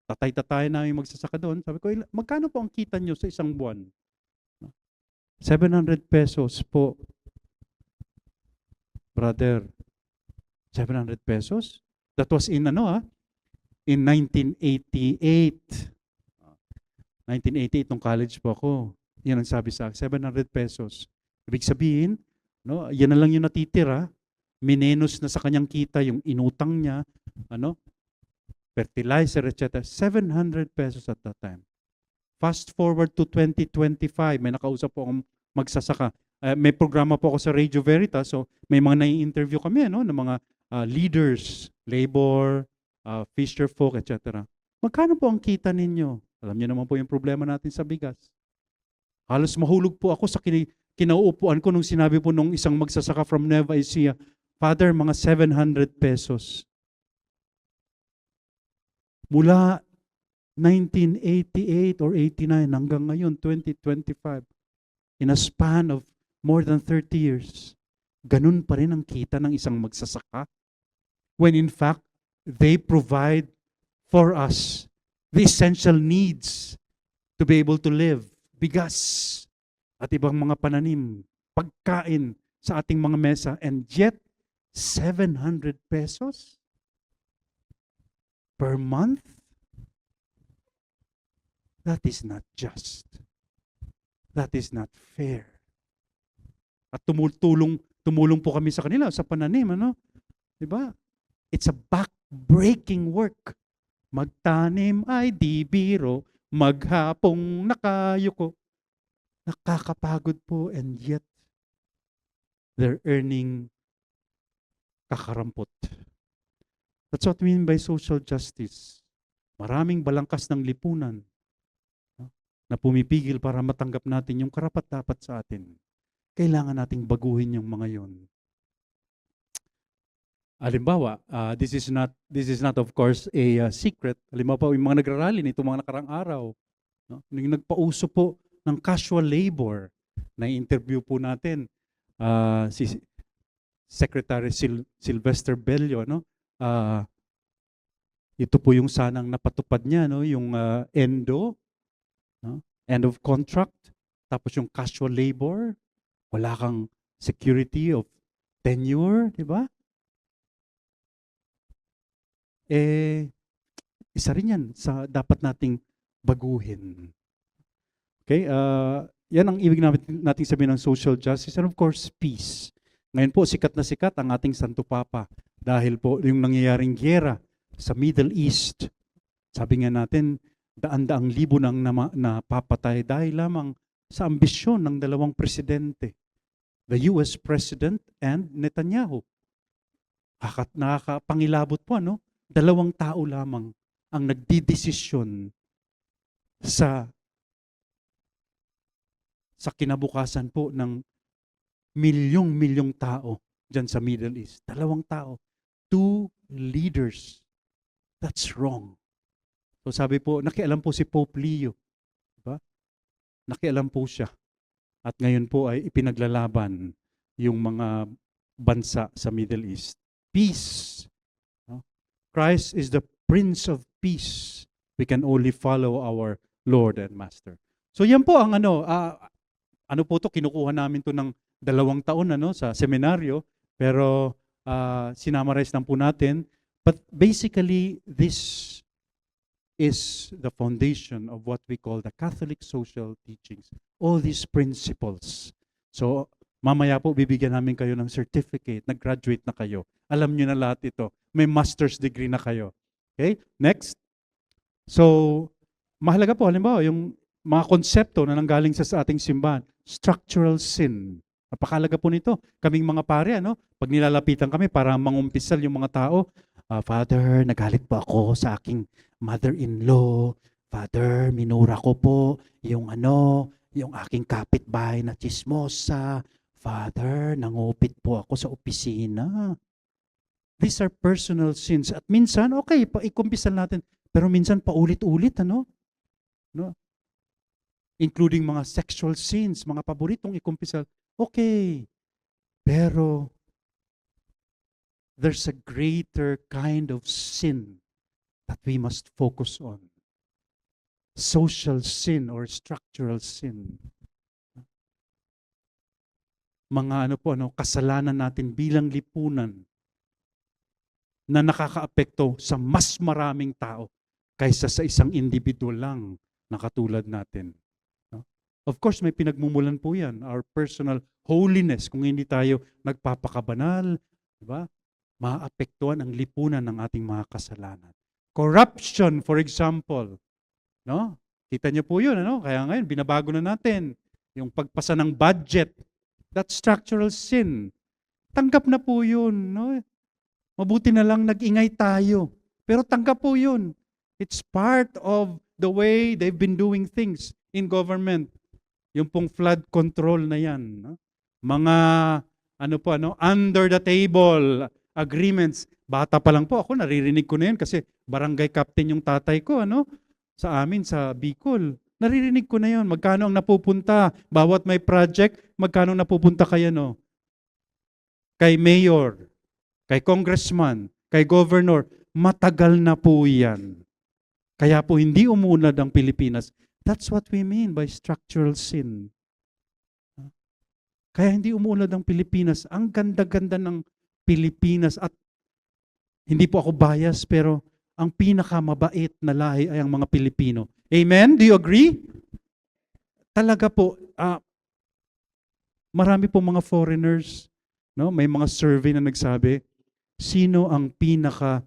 tatay-tatay namin magsasaka doon. Sabi ko, magkano po ang kita nyo sa isang buwan? 700 pesos po. Brother, 700 pesos? That was in in 1988. 1988, nung college po ako. Yan ang sabi sa akin, 700 pesos. Ibig sabihin, no, yan na lang yung natitira. Minenos na sa kanyang kita yung inutang niya, fertilizer, etc. 700 pesos at that time. Fast forward to 2025, may nakausap po akong magsasaka. May programa po ako sa Radio Veritas, so may mga nai-interview kami ng mga leaders, labor, fisherfolk, etc. Magkano po ang kita ninyo? Alam niyo naman po yung problema natin sa bigas. Halos mahulog po ako sa kinauupuan ko nung sinabi po nung isang magsasaka from Nueva Ecija, Father, mga 700 pesos. Mula 1988 or 89 hanggang ngayon, 2025, in a span of more than 30 years, ganun pa rin ang kita ng isang magsasaka. When in fact, they provide for us the essential needs to be able to live. Bigas at ibang mga pananim, pagkain sa ating mga mesa, and yet 700 pesos per month? That is not just. That is not fair. At tumulong po kami sa kanila sa pananim, Diba? It's a back-breaking work. Magtanim ay di biro, maghapong nakayuko. Nakakapagod po, and yet they're earning kakarampot. That's what we mean by social justice. Maraming balangkas ng lipunan. na pumipigil para matanggap natin yung karapat-dapat sa atin. Kailangan nating baguhin yung mga yon. Halimbawa, this is not of course a secret. Halimbawa, yung mga nagrarally nito mga nakarang araw, no? Yung nagpauso po ng casual labor, na-interview po natin si Secretary Sylvester Bello, no? Ito po yung sanang napatupad niya, no? Yung ENDO, no? End of contract, tapos yung casual labor, wala kang security of tenure, di ba? Isa rin yan sa dapat nating baguhin. Okay? Yan ang ibig nating sabihin ng social justice and of course, peace. Ngayon po, sikat na sikat ang ating Santo Papa dahil po yung nangyayaring gyera sa Middle East. Sabi nga natin, daan-daang libo nang napapatay dahil lamang sa ambisyon ng dalawang presidente, the US President and Netanyahu. Nakakapangilabot po, ano? Dalawang tao lamang ang nagdidesisyon sa kinabukasan po ng milyong-milyong tao dyan sa Middle East. Dalawang tao. 2 leaders. That's wrong. So sabi po, nakialam po si Pope Leo. Diba? Nakialam po siya. At ngayon po ay ipinaglalaban yung mga bansa sa Middle East. Peace. Christ is the Prince of Peace. We can only follow our Lord and Master. So yan po ang ano po to, kinukuha namin to ng 2 taon sa seminaryo, pero sinamarize lang po natin. But basically, this is the foundation of what we call the Catholic social teachings. All these principles. So, mamaya po bibigyan namin kayo ng certificate, nag-graduate na kayo. Alam nyo na lahat ito. May master's degree na kayo. Okay? Next. So, mahalaga po, halimbawa, yung mga konsepto na nanggaling sa ating simbahan. Structural sin. Napakalaga po nito. Kaming mga pare, pag nilalapitan kami para mangumpisal yung mga tao, Father, nagalit po ako sa aking mother-in-law. Father, minura ko po yung yung aking kapitbahay na chismosa. Father, nangupit po ako sa opisina. These are personal sins. At minsan, okay, ikumpisal natin. Pero minsan paulit-ulit, no? Including mga sexual sins, mga paboritong ikumpisal. Okay. Pero, there's a greater kind of sin that we must focus on. Social sin or structural sin. Mga kasalanan natin bilang lipunan na nakakaapekto sa mas maraming tao kaysa sa isang individual lang na katulad natin. Of course, may pinagmumulan po yan. Our personal holiness, kung hindi tayo nagpapakabanal, diba? Maapektuhan ang lipunan ng ating mga kasalanan. Corruption, for example. No? Kita niyo po yun, Kaya ngayon, binabago na natin yung pagpasa ng budget. That's structural sin. Tanggap na po yun, Mabuti na lang nag-ingay tayo. Pero tanggap po yun. It's part of the way they've been doing things in government. Yung pong flood control na yan. Mga, under the table agreements. Bata pa lang po ako, naririnig ko na yan kasi barangay captain yung tatay ko, sa amin, sa Bicol. Naririnig ko na yun. Magkano ang napupunta? Bawat may project, magkano napupunta kay kay mayor, kay congressman, kay governor. Matagal na po yan. Kaya po hindi umunlad ang Pilipinas. That's what we mean by structural sin. Kaya hindi umunlad ang Pilipinas. Ang ganda-ganda ng Pilipinas at hindi po ako bias pero ang pinakamabait na lahi ay ang mga Pilipino. Amen? Do you agree? Talaga po, marami po mga foreigners, may mga survey na nagsabi, sino ang pinaka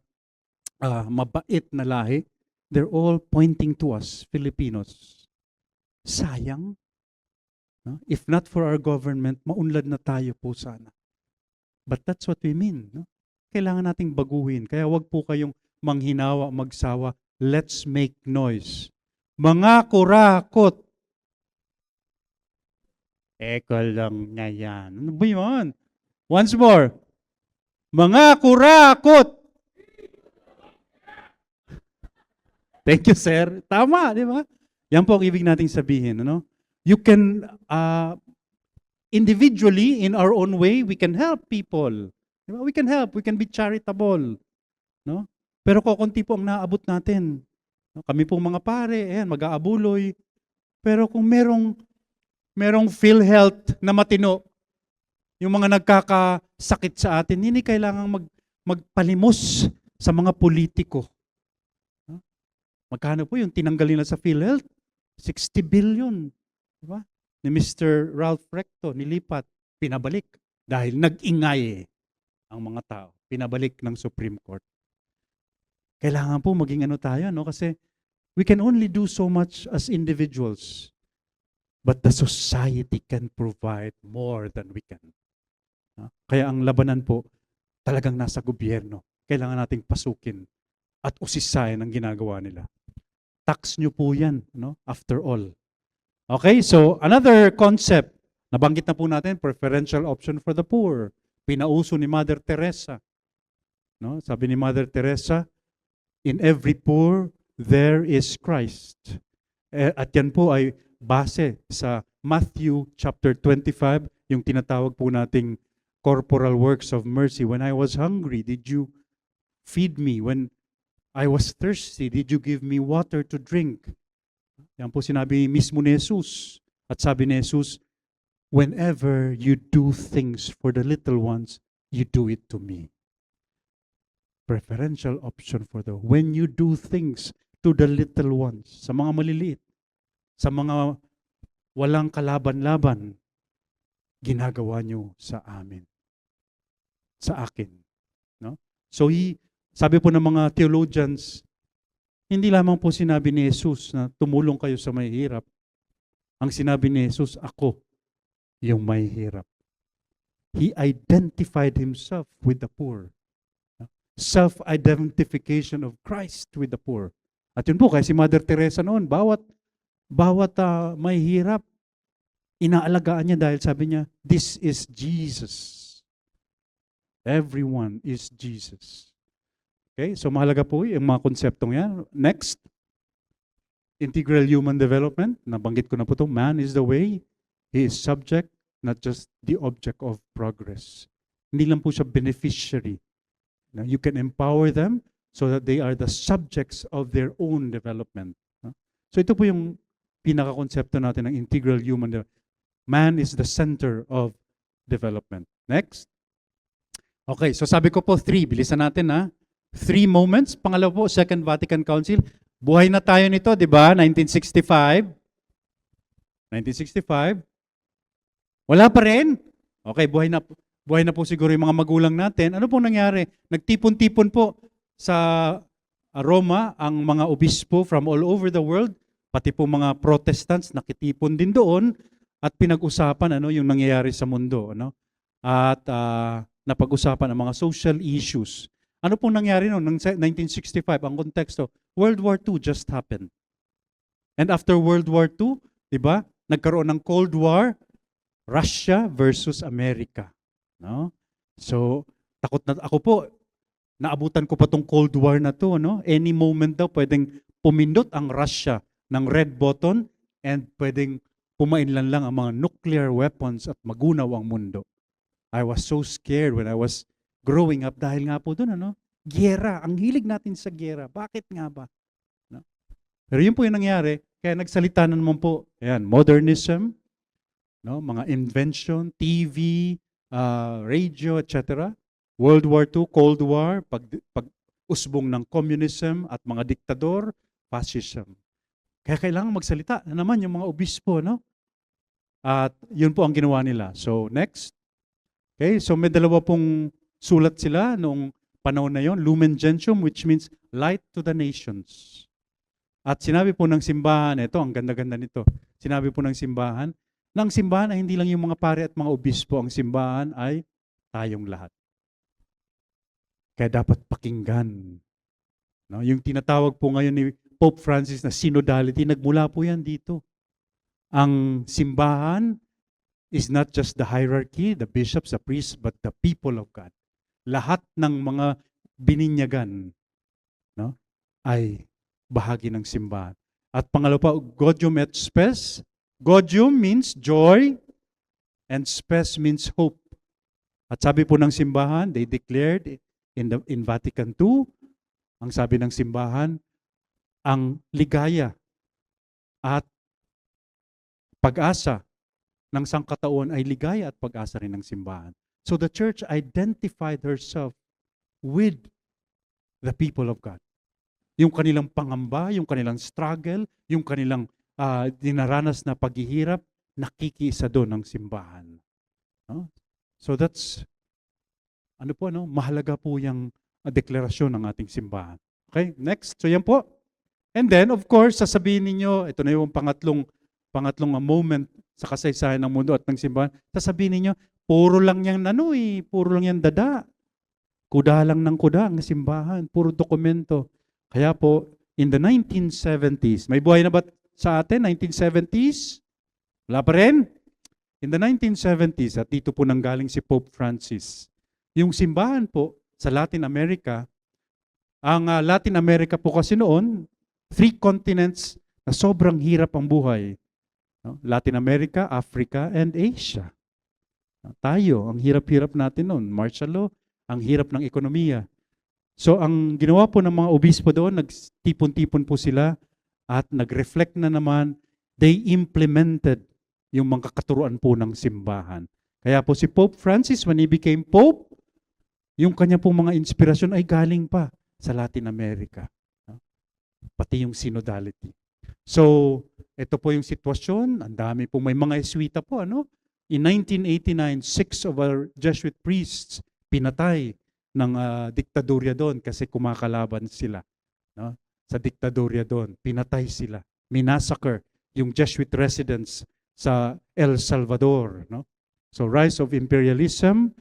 mabait na lahi? They're all pointing to us, Filipinos. Sayang. If not for our government, maunlad na tayo po sana. But that's what we mean. Kailangan nating baguhin. Kaya wag po kayong manghinawa, magsawa. Let's make noise. Mga kurakot, Eko lang na yan. Ano ba yun? Once more. Mga kurakot. Thank you, sir. Tama, di ba? Yan po ang ibig nating sabihin. Ano? You can, individually, in our own way, we can help people. Di ba? We can help. We can be charitable. No? Pero kukunti po ang naaabot natin. No? Kami pong mga pare, ayan, mag-aabuloy. Pero kung merong PhilHealth na matino, yung mga nagkakasakit sa atin, hindi kailangang magpalimos sa mga politiko. No? Magkano po yung tinanggal nila sa PhilHealth? 60 billion. Diba? Ni Mr. Ralph Recto, nilipat, pinabalik. Dahil nag-ingay ang mga tao. Pinabalik ng Supreme Court. Kailangan po maging ano tayo, no? Kasi we can only do so much as individuals. But the society can provide more than we can. Kaya ang labanan po, talagang nasa gobyerno. Kailangan nating pasukin at usisayan ang ginagawa nila. Tax nyo po yan, no? After all. Okay, so another concept, nabanggit na po natin, preferential option for the poor. Pinauso ni Mother Teresa. No? Sabi ni Mother Teresa, in every poor, there is Christ. At yan po ay base sa Matthew chapter 25, yung tinatawag po nating corporal works of mercy. When I was hungry, did you feed me? When I was thirsty, did you give me water to drink? Yan po sinabi mismo ni Jesus. At sabi ni Jesus, whenever you do things for the little ones, you do it to me. Preferential option for the when you do things to the little ones, sa mga maliliit, sa mga walang kalaban-laban, ginagawa nyo sa amin. Sa akin. No? So, sabi po ng mga theologians, hindi lamang po sinabi ni Jesus na tumulong kayo sa mahihirap. Ang sinabi ni Jesus, ako yung mahihirap. He identified himself with the poor. Self-identification of Christ with the poor. At yun po, kaya si Mother Teresa noon, bawat mahihirap, inaalagaan niya dahil sabi niya, this is Jesus. Everyone is Jesus. Okay, so mahalaga po yung mga konseptong yan. Next, integral human development. Nabanggit ko na po ito, man is the way. He is subject, not just the object of progress. Hindi lang po siya beneficiary. Now, you can empower them so that they are the subjects of their own development. So ito po yung pinaka-konsepto natin ng integral human development. Man is the center of development. Next. Okay, so sabi ko po 3. Bilisan natin ha. 3 moments. Pangalawa po, Second Vatican Council. Buhay na tayo nito, di ba? 1965. Wala pa rin? Okay, buhay na po siguro yung mga magulang natin. Ano pong nangyari? Nagtipon-tipon po sa Roma ang mga obispo from all over the world, pati po mga Protestants nakitipon din doon at pinag-usapan yung nangyayari sa mundo. At napag-usapan ang mga social issues. Ano pong nangyari noong 1965? Ang konteksto, World War II just happened. And after World War II, di ba, nagkaroon ng Cold War, Russia versus America. No? So, takot na ako po, naabutan ko pa tong Cold War na to. No? Any moment daw, pwedeng pumindot ang Russia ng red button and pwedeng pumainlan lang ang mga nuclear weapons at magunaw ang mundo. I was so scared when I was growing up dahil nga po doon, giyera. Ang hilig natin sa giyera. Bakit nga ba? No? Pero yun po yung nangyari. Kaya nagsalita na naman po, ayan, modernism, mga invention, TV, radio, etc. World War II, Cold War, pag-usbong ng communism at mga diktador, fascism. Kaya kailangan magsalita na naman yung mga obispo, At yun po ang ginawa nila. So, next. Okay, so may dalawa pong sulat sila noong panahon na yon, Lumen Gentium, which means light to the nations. At sinabi po ng simbahan, ito, ang ganda-ganda nito. Sinabi po ng simbahan ay hindi lang yung mga pare at mga obispo, ang simbahan ay tayong lahat. Kaya dapat pakinggan. Yung tinatawag po ngayon ni Pope Francis na synodality, nagmula po yan dito. Ang simbahan is not just the hierarchy, the bishops, the priests, but the people of God. Lahat ng mga bininyagan, no, ay bahagi ng simbahan. At pangalawa pa, Gaudium et Spes. Gaudium means joy and Spes means hope. At sabi po ng simbahan, they declared in Vatican II, ang sabi ng simbahan, ang ligaya at pag-asa ng sangkatauhan ay ligaya at pag-asa rin ng simbahan. So the church identified herself with the people of God. Yung kanilang pangamba, yung kanilang struggle, yung kanilang dinaranas na paghihirap, nakikiisa doon ng simbahan. No? So that's, mahalaga po yung deklarasyon ng ating simbahan. Okay, next. So yan po. And then, of course, sasabihin ninyo, ito na yung pangatlong moment sa kasaysayan ng mundo at ng simbahan, sasabihin ninyo, puro lang yan puro lang yan dada. Kuda lang ng kuda ang simbahan, puro dokumento. Kaya po, in the 1970s, may buhay na ba sa atin, 1970s? Wala pa rin? In the 1970s, at dito po nanggaling si Pope Francis, yung simbahan po sa Latin America, ang Latin America po kasi noon, 3 continents na sobrang hirap ang buhay. No? Latin America, Africa, and Asia. Tayo, ang hirap-hirap natin noon. Martial law, ang hirap ng ekonomiya. So ang ginawa po ng mga obispo doon, nagtipon-tipon po sila at nag-reflect na naman, they implemented yung mga katuruan po ng simbahan. Kaya po si Pope Francis, when he became Pope, yung kanya pong mga inspirasyon ay galing pa sa Latin America. Pati yung synodality. So, ito po yung sitwasyon. Ang dami po, may mga Jesuita po. In 1989, 6 of our Jesuit priests pinatay ng diktadorya doon kasi kumakalaban sila. No? Sa diktadorya doon, pinatay sila. Minassacker yung Jesuit residents sa El Salvador. No? So rise of imperialism,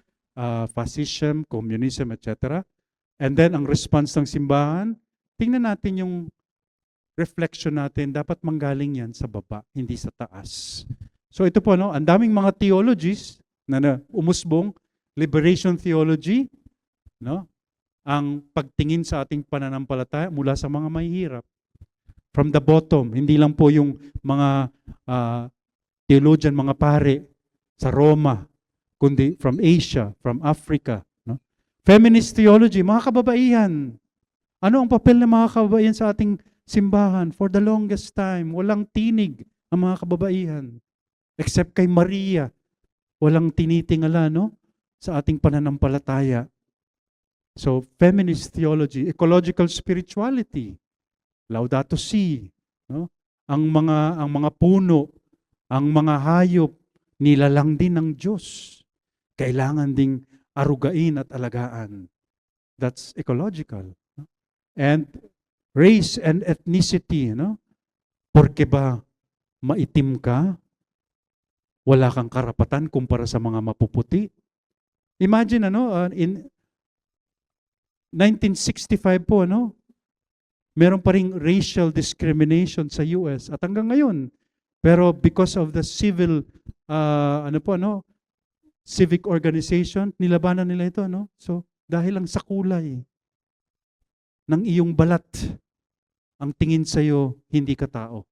fascism, communism, etc. And then ang response ng simbahan, tingnan natin yung reflection natin, dapat manggaling yan sa baba, hindi sa taas. So ito po, ang daming mga theologies na umusbong, liberation theology, no? Ang pagtingin sa ating pananampalataya mula sa mga mahihirap. From the bottom, hindi lang po yung mga theologian, mga pare sa Roma, kundi from Asia, from Africa. No? Feminist theology, mga kababaihan. Ano ang papel ng mga kababaihan sa ating simbahan? For the longest time, walang tinig ang mga kababaihan. Except kay Maria, walang tinitingala sa ating pananampalataya. So, feminist theology, ecological spirituality, Laudato Si, no? Ang mga puno, ang mga hayop, nilalang din ng Diyos. Kailangan ding arugain at alagaan. That's ecological. No? And race and ethnicity, Porque ba maitim ka? Wala kang karapatan kumpara sa mga mapuputi? Imagine, in 1965 po, meron pa ring racial discrimination sa US at hanggang ngayon. Pero because of the civil, civic organization, nilabanan nila ito, So, dahil lang sa kulay ng iyong balat, ang tingin sa'yo, hindi ka tao.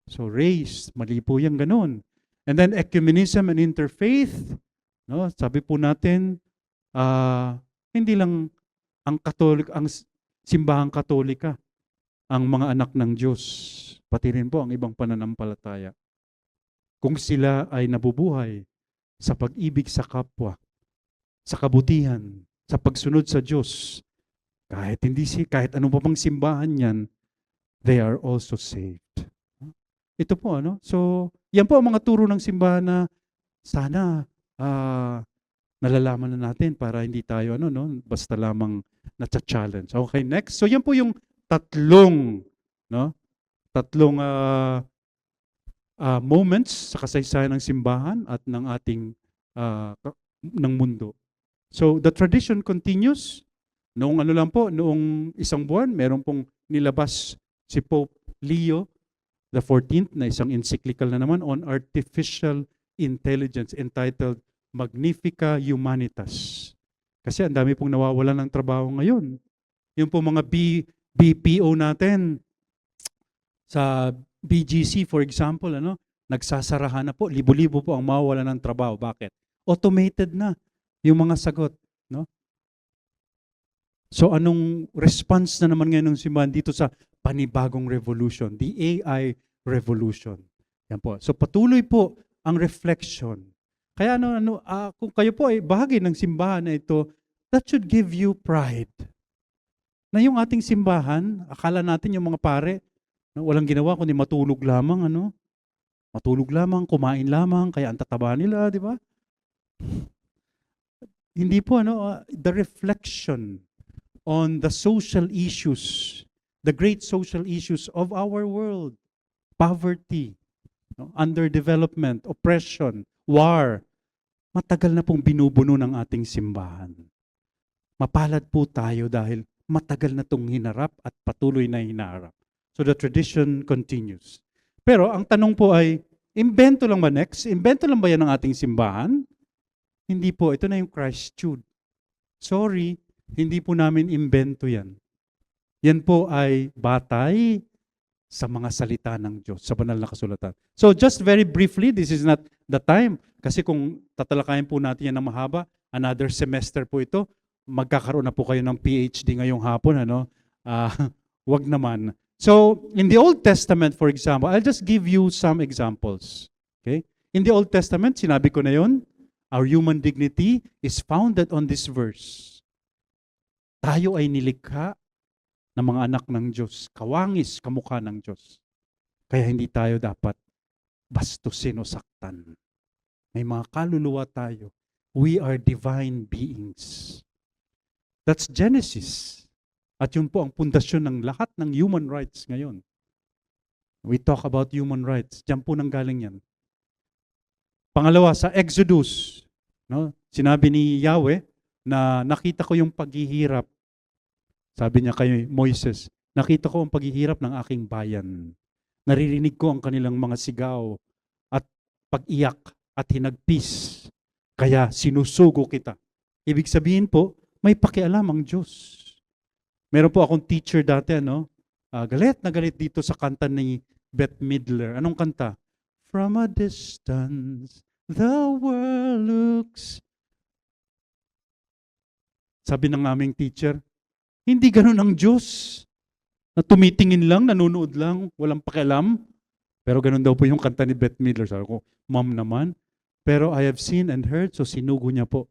So, race, mali po yung ganun. And then, ecumenism and interfaith, sabi po natin, hindi lang ang simbahang Katolika, ang mga anak ng Diyos, pati rin po ang ibang pananampalataya. Kung sila ay nabubuhay sa pag-ibig sa kapwa, sa kabutihan, sa pagsunod sa Diyos, kahit ano pa pang simbahan yan, they are also saved. Ito po, So, yan po ang mga turo ng simbahan na sana nalalaman na natin para hindi tayo, basta lamang na-challenge. Okay, next. So, yan po yung tatlong moments sa kasaysayan ng simbahan at ng ating ng mundo. So, the tradition continues. Noong isang buwan, meron pong nilabas si Pope Leo the 14th na isang encyclical na naman on artificial intelligence entitled Magnifica Humanitas. Kasi ang dami pong nawawalan ng trabaho ngayon. Yung po mga BPO natin, sa BGC for example, nagsasarahan na po, libo-libo po ang mawawalan ng trabaho. Bakit? Automated na yung mga sagot. No? So anong response na naman ngayon ng simbahan dito sa panibagong revolution, the AI revolution? Yan po. So patuloy po ang reflection. Kaya kung kayo po ay bahagi ng simbahan na ito, that should give you pride. Na yung ating simbahan, akala natin yung mga pare, walang ginawa kundi matulog lamang, matulog lamang, kumain lamang, kaya ang tataba nila, di ba? Hindi po, the reflection on the social issues, the great social issues of our world, poverty, underdevelopment, oppression, war, matagal na pong binubuno ng ating simbahan. Mapalad po tayo dahil matagal na itong hinarap at patuloy na hinaharap. So the tradition continues. Pero ang tanong po ay, imbento lang ba next? Imbento lang ba yan ng ating simbahan? Hindi po, ito na yung Christitude. Sorry, hindi po namin imbento yan. Yan po ay batay sa mga salita ng Diyos, sa banal na kasulatan. So just very briefly, this is not the time. Kasi kung tatalakayin po natin yan ng mahaba, another semester po ito, magkakaroon na po kayo ng PhD ngayong hapon. Wag naman. So in the Old Testament, for example, I'll just give you some examples. Okay? In the Old Testament, sinabi ko na yon, our human dignity is founded on this verse. Tayo ay nilikha ng mga anak ng Diyos, kawangis, kamukha ng Diyos. Kaya hindi tayo dapat bastusin o saktan. May mga kaluluwa tayo. We are divine beings. That's Genesis. At yun po ang pundasyon ng lahat ng human rights ngayon. We talk about human rights. Diyan po nang galing yan. Pangalawa, sa Exodus, sinabi ni Yahweh na nakita ko yung paghihirap. Sabi niya kay Moises, nakita ko ang paghihirap ng aking bayan. Naririnig ko ang kanilang mga sigaw at pag-iyak at hinagpis. Kaya sinusugo kita. Ibig sabihin po, may pakialam ang Diyos. Meron po akong teacher dati, galit na galit dito sa kanta ni Bette Midler. Anong kanta? From a distance, the world looks. Sabi ng aming teacher, hindi ganun ang Diyos. Na tumitingin lang, nanonood lang, walang pakialam. Pero ganun daw po yung kanta ni Bette Midler. Sabi ko, ma'am naman. Pero I have seen and heard, so sinugo niya po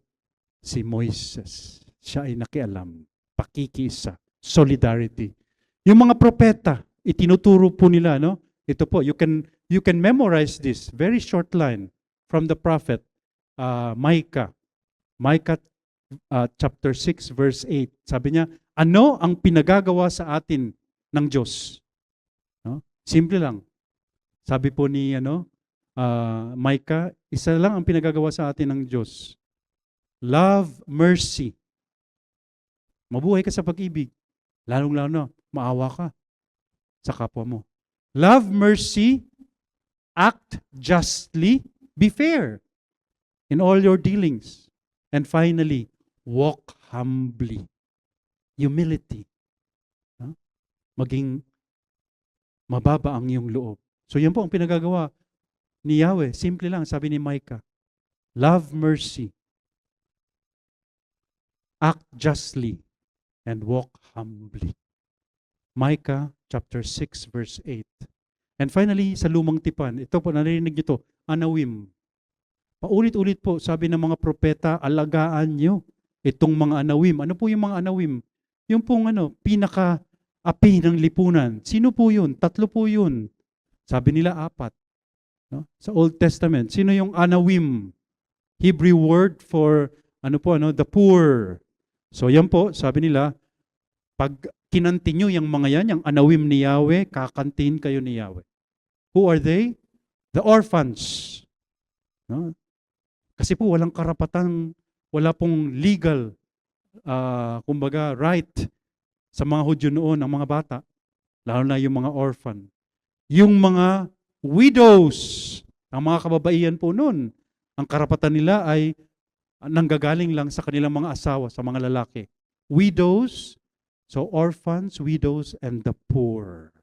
si Moises. Siya ay nakialam. Pakikisa. Solidarity. Yung mga propeta, itinuturo po nila, Ito po, you can memorize this. Very short line from the prophet Micah. Micah chapter 6 verse 8. Sabi niya, ano ang pinagagawa sa atin ng Diyos? Simple lang. Sabi po ni Micah, isa lang ang pinagagawa sa atin ng Diyos. Love, mercy. Mabuhay ka sa pag-ibig. Lalong-lalo, maawa ka sa kapwa mo. Love, mercy, act justly, be fair in all your dealings. And finally, walk humbly. Humility. Maging mababa ang iyong loob. So yan po ang pinagagawa ni Yahweh. Simple lang, sabi ni Micah. Love mercy. Act justly. And walk humbly. Micah chapter 6 verse 8. And finally, sa lumang tipan, ito po, narinig niyo to, anawim. Paulit-ulit po, sabi ng mga propeta, alagaan nyo itong mga anawim. Ano po yung mga anawim? Yung pong pinaka-api ng lipunan. Sino po yun? 3 po yun. Sabi nila 4. Sa Old Testament. Sino yung anawim? Hebrew word for, the poor. So yan po, sabi nila, pag kinanti nyo yung mga yan, yung anawim ni Yahweh, kakantin kayo ni Yahweh. Who are they? The orphans. Kasi po walang karapatan, wala pong legal, right sa mga Hudyo noon, ang mga bata, lalo na yung mga orphan. Yung mga widows, Ang mga kababaihan po noon, ang karapatan nila ay nanggagaling lang sa kanilang mga asawa, sa mga lalaki. Widows, so orphans, widows, and the poor.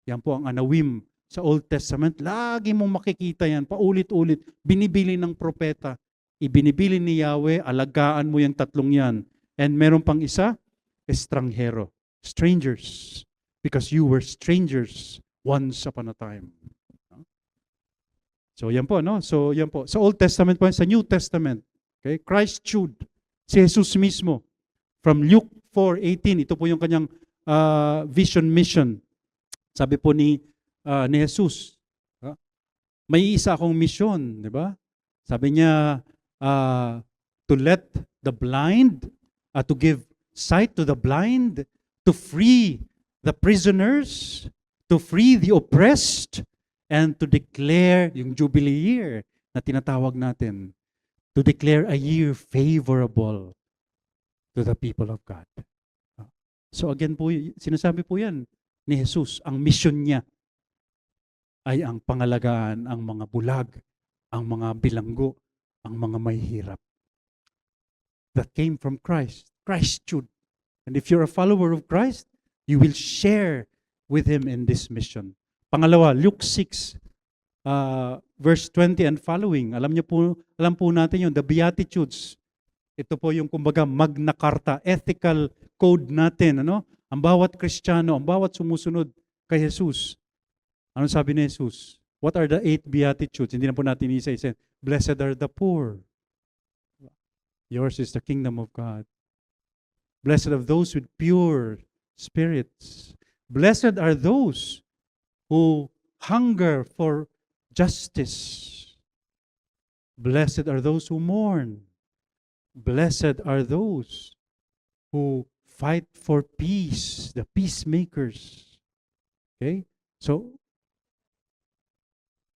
Yan po ang anawim sa Old Testament. Lagi mong makikita yan, paulit-ulit. Binibili ng propeta. Ibinibili ni Yahweh, alagaan mo yung tatlong yan. And meron pang isa, estranghero. Strangers. Because you were strangers once upon a time. So yan po, no? So yan po. Sa Old Testament po, sa New Testament. Okay? Christhood. Si Jesus mismo. From Luke 4:18, ito po yung kanyang vision mission. Sabi po ni Jesus, may isa akong mission, di ba? Sabi niya, to let the blind, to give sight to the blind, to free the prisoners, to free the oppressed, and to declare yung Jubilee year na tinatawag natin, to declare a year favorable to the people of God. So again po, sinasabi po yan ni Jesus, ang mission niya ay ang pangalagaan ang mga bulag, ang mga bilanggo, ang mga mahihirap. That came from Christ. Christhood. And if you're a follower of Christ, you will share with Him in this mission. Pangalawa, Luke 6, verse 20 and following. Alam po natin yun, the Beatitudes. Ito po yung kumbaga Magna Carta, ethical code natin. Ano? Ang bawat Kristiyano, ang bawat sumusunod kay Jesus. Ano sabi ni Jesus? What are the 8 Beatitudes? Hindi na po natin isa-isa. Blessed are the poor. Yours is the kingdom of God. Blessed are those with pure spirits. Blessed are those who hunger for justice. Blessed are those who mourn. Blessed are those who fight for peace, the peacemakers. Okay? So,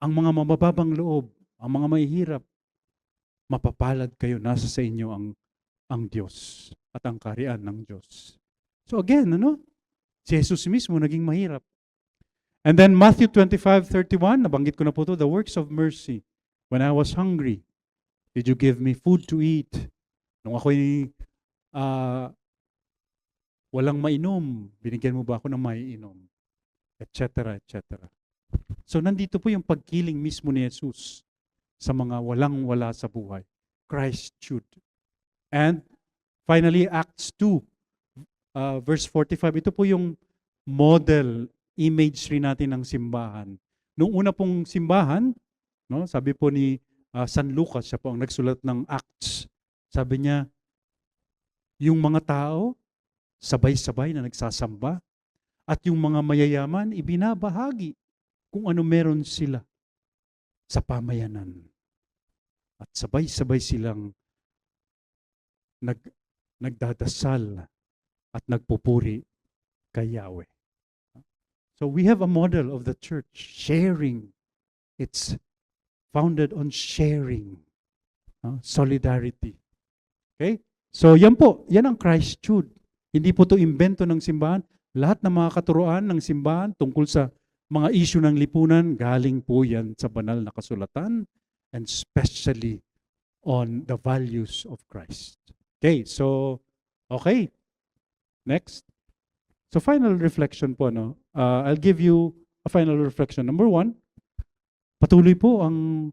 ang mga mabababang loob, ang mga mahihirap, mapapalad kayo, nasa sa inyo ang Diyos at ang kaharian ng Diyos. So again, si Jesus mismo naging mahirap. And then Matthew 25:31, nabanggit ko na po ito, the works of mercy. When I was hungry, did you give me food to eat? Nung ako'y walang mainom, binigyan mo ba ako ng maiinom? Etc. etc. So nandito po yung pagkiling mismo ni Jesus sa mga walang-wala sa buhay. Christhood. And finally, Acts 2, verse 45. Ito po yung model imagery natin ng simbahan. Noong una pong simbahan, sabi po ni San Lucas, siya po ang nagsulat ng Acts. Sabi niya, yung mga tao, sabay-sabay na nagsasamba, at yung mga mayayaman, ibinabahagi kung ano meron sila sa pamayanan. At sabay-sabay silang nagdadasal at nagpupuri kay Yahweh. So we have a model of the church, sharing. It's founded on sharing, solidarity. Okay? So yan po, yan ang Christhood. Hindi po ito imbento ng simbahan. Lahat ng mga katuruan ng simbahan tungkol sa mga issue ng lipunan, galing po yan sa banal na kasulatan, and especially on the values of Christ. Okay, so, okay. Next. So final reflection po, I'll give you a final reflection. Number 1, patuloy po ang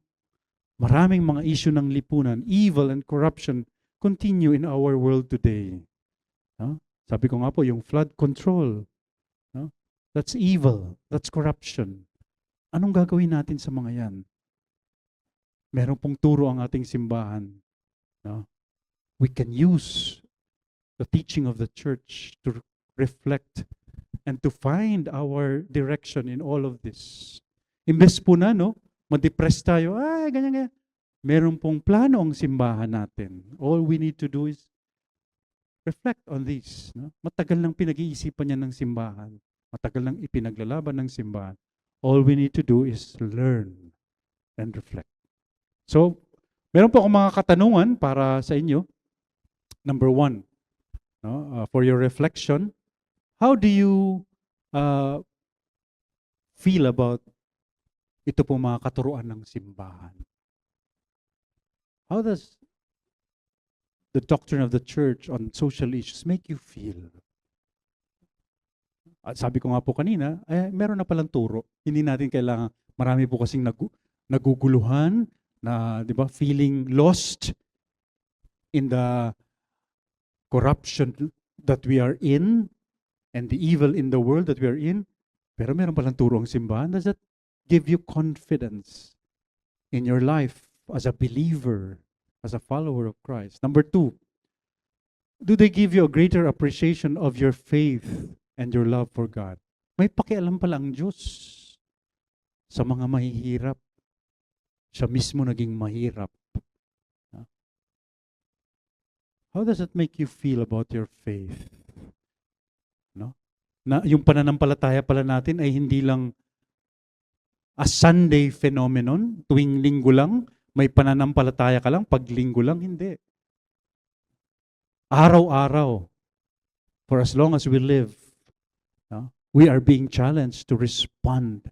maraming mga issue ng lipunan, evil and corruption continue in our world today. Sabi ko nga po, yung flood control, that's evil, that's corruption. Anong gagawin natin sa mga yan? Meron pong turo ang ating simbahan. We can use the teaching of the church to reflect and to find our direction in all of this. Imbes po na, ma-depress tayo, ganyan. Meron pong plano ang simbahan natin. All we need to do is reflect on this. Matagal nang pinag-iisipan niya ng simbahan. Matagal nang ipinaglalaban ng simbahan. All we need to do is learn and reflect. So, meron po akong mga katanungan para sa inyo. Number 1, for your reflection, how do you feel about Ito po mga katuruan ng simbahan. How does the doctrine of the church on social issues make you feel? At sabi ko nga po kanina, meron na palang turo. Hindi natin kailangan, marami po kasing naguguluhan, na, di ba, feeling lost in the corruption that we are in and the evil in the world that we are in. Pero meron palang turo ang simbahan. Does that give you confidence in your life as a believer, as a follower of Christ? Number 2, do they give you a greater appreciation of your faith and your love for God? May pakialam pala ang Diyos sa mga mahihirap. Siya mismo naging mahirap. How does it make you feel about your faith? No? Na yung pananampalataya pala natin ay hindi lang a Sunday phenomenon, tuwing linggo lang, may pananampalataya ka lang, pag linggo lang, hindi. Araw-araw, for as long as we live, we are being challenged to respond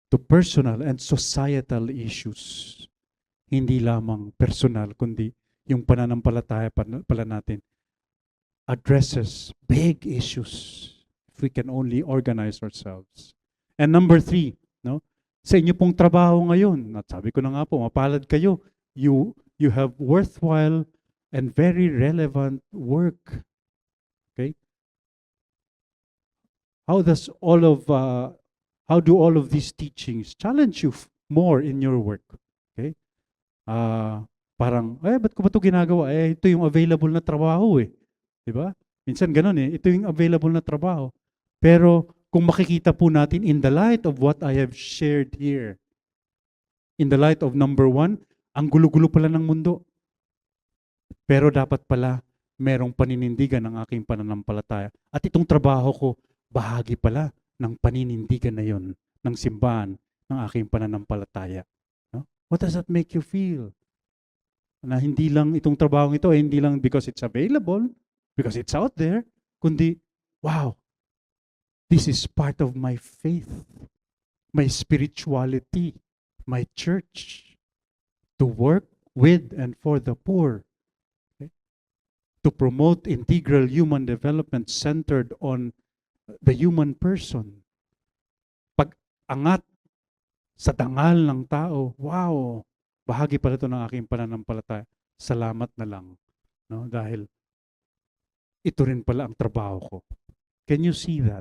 to personal and societal issues. Hindi lamang personal, kundi yung pananampalataya pala natin addresses big issues if we can only organize ourselves. And number 3, no? Sa inyo pong trabaho ngayon, at sabi ko na nga po, mapalad kayo, you have worthwhile and very relevant work. Okay? How do all of these teachings challenge you more in your work? Okay? Parang, ba't ko ba ito ginagawa? Ito yung available na trabaho eh. Diba? Minsan ganun eh. Ito yung available na trabaho. Pero kung makikita po natin in the light of what I have shared here, in the light of number 1, ang gulo-gulo pala ng mundo. Pero dapat pala merong paninindigan ng aking pananampalataya. At itong trabaho ko, bahagi pala ng paninindigan na yon ng simbahan ng aking pananampalataya. No? What does that make you feel? Na hindi lang itong trabaho ito, hindi lang because it's available, because it's out there, kundi, wow, this is part of my faith, my spirituality, my church, to work with and for the poor, okay? To promote integral human development centered on the human person. Pag-angat sa dangal ng tao, wow, bahagi pala ito ng aking pananampalataya. Salamat na lang. No? Dahil ito rin pala ang trabaho ko. Can you see that?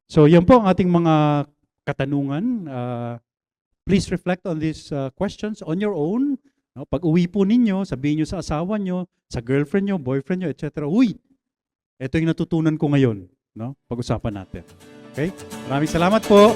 So yan po ang ating mga katanungan. Please reflect on these questions on your own. No? Pag uwi po ninyo, sabihin nyo sa asawa nyo, sa girlfriend nyo, boyfriend nyo, etc. Uy, ito yung natutunan ko ngayon. No? Pag-usapan natin. Okay? Maraming salamat po.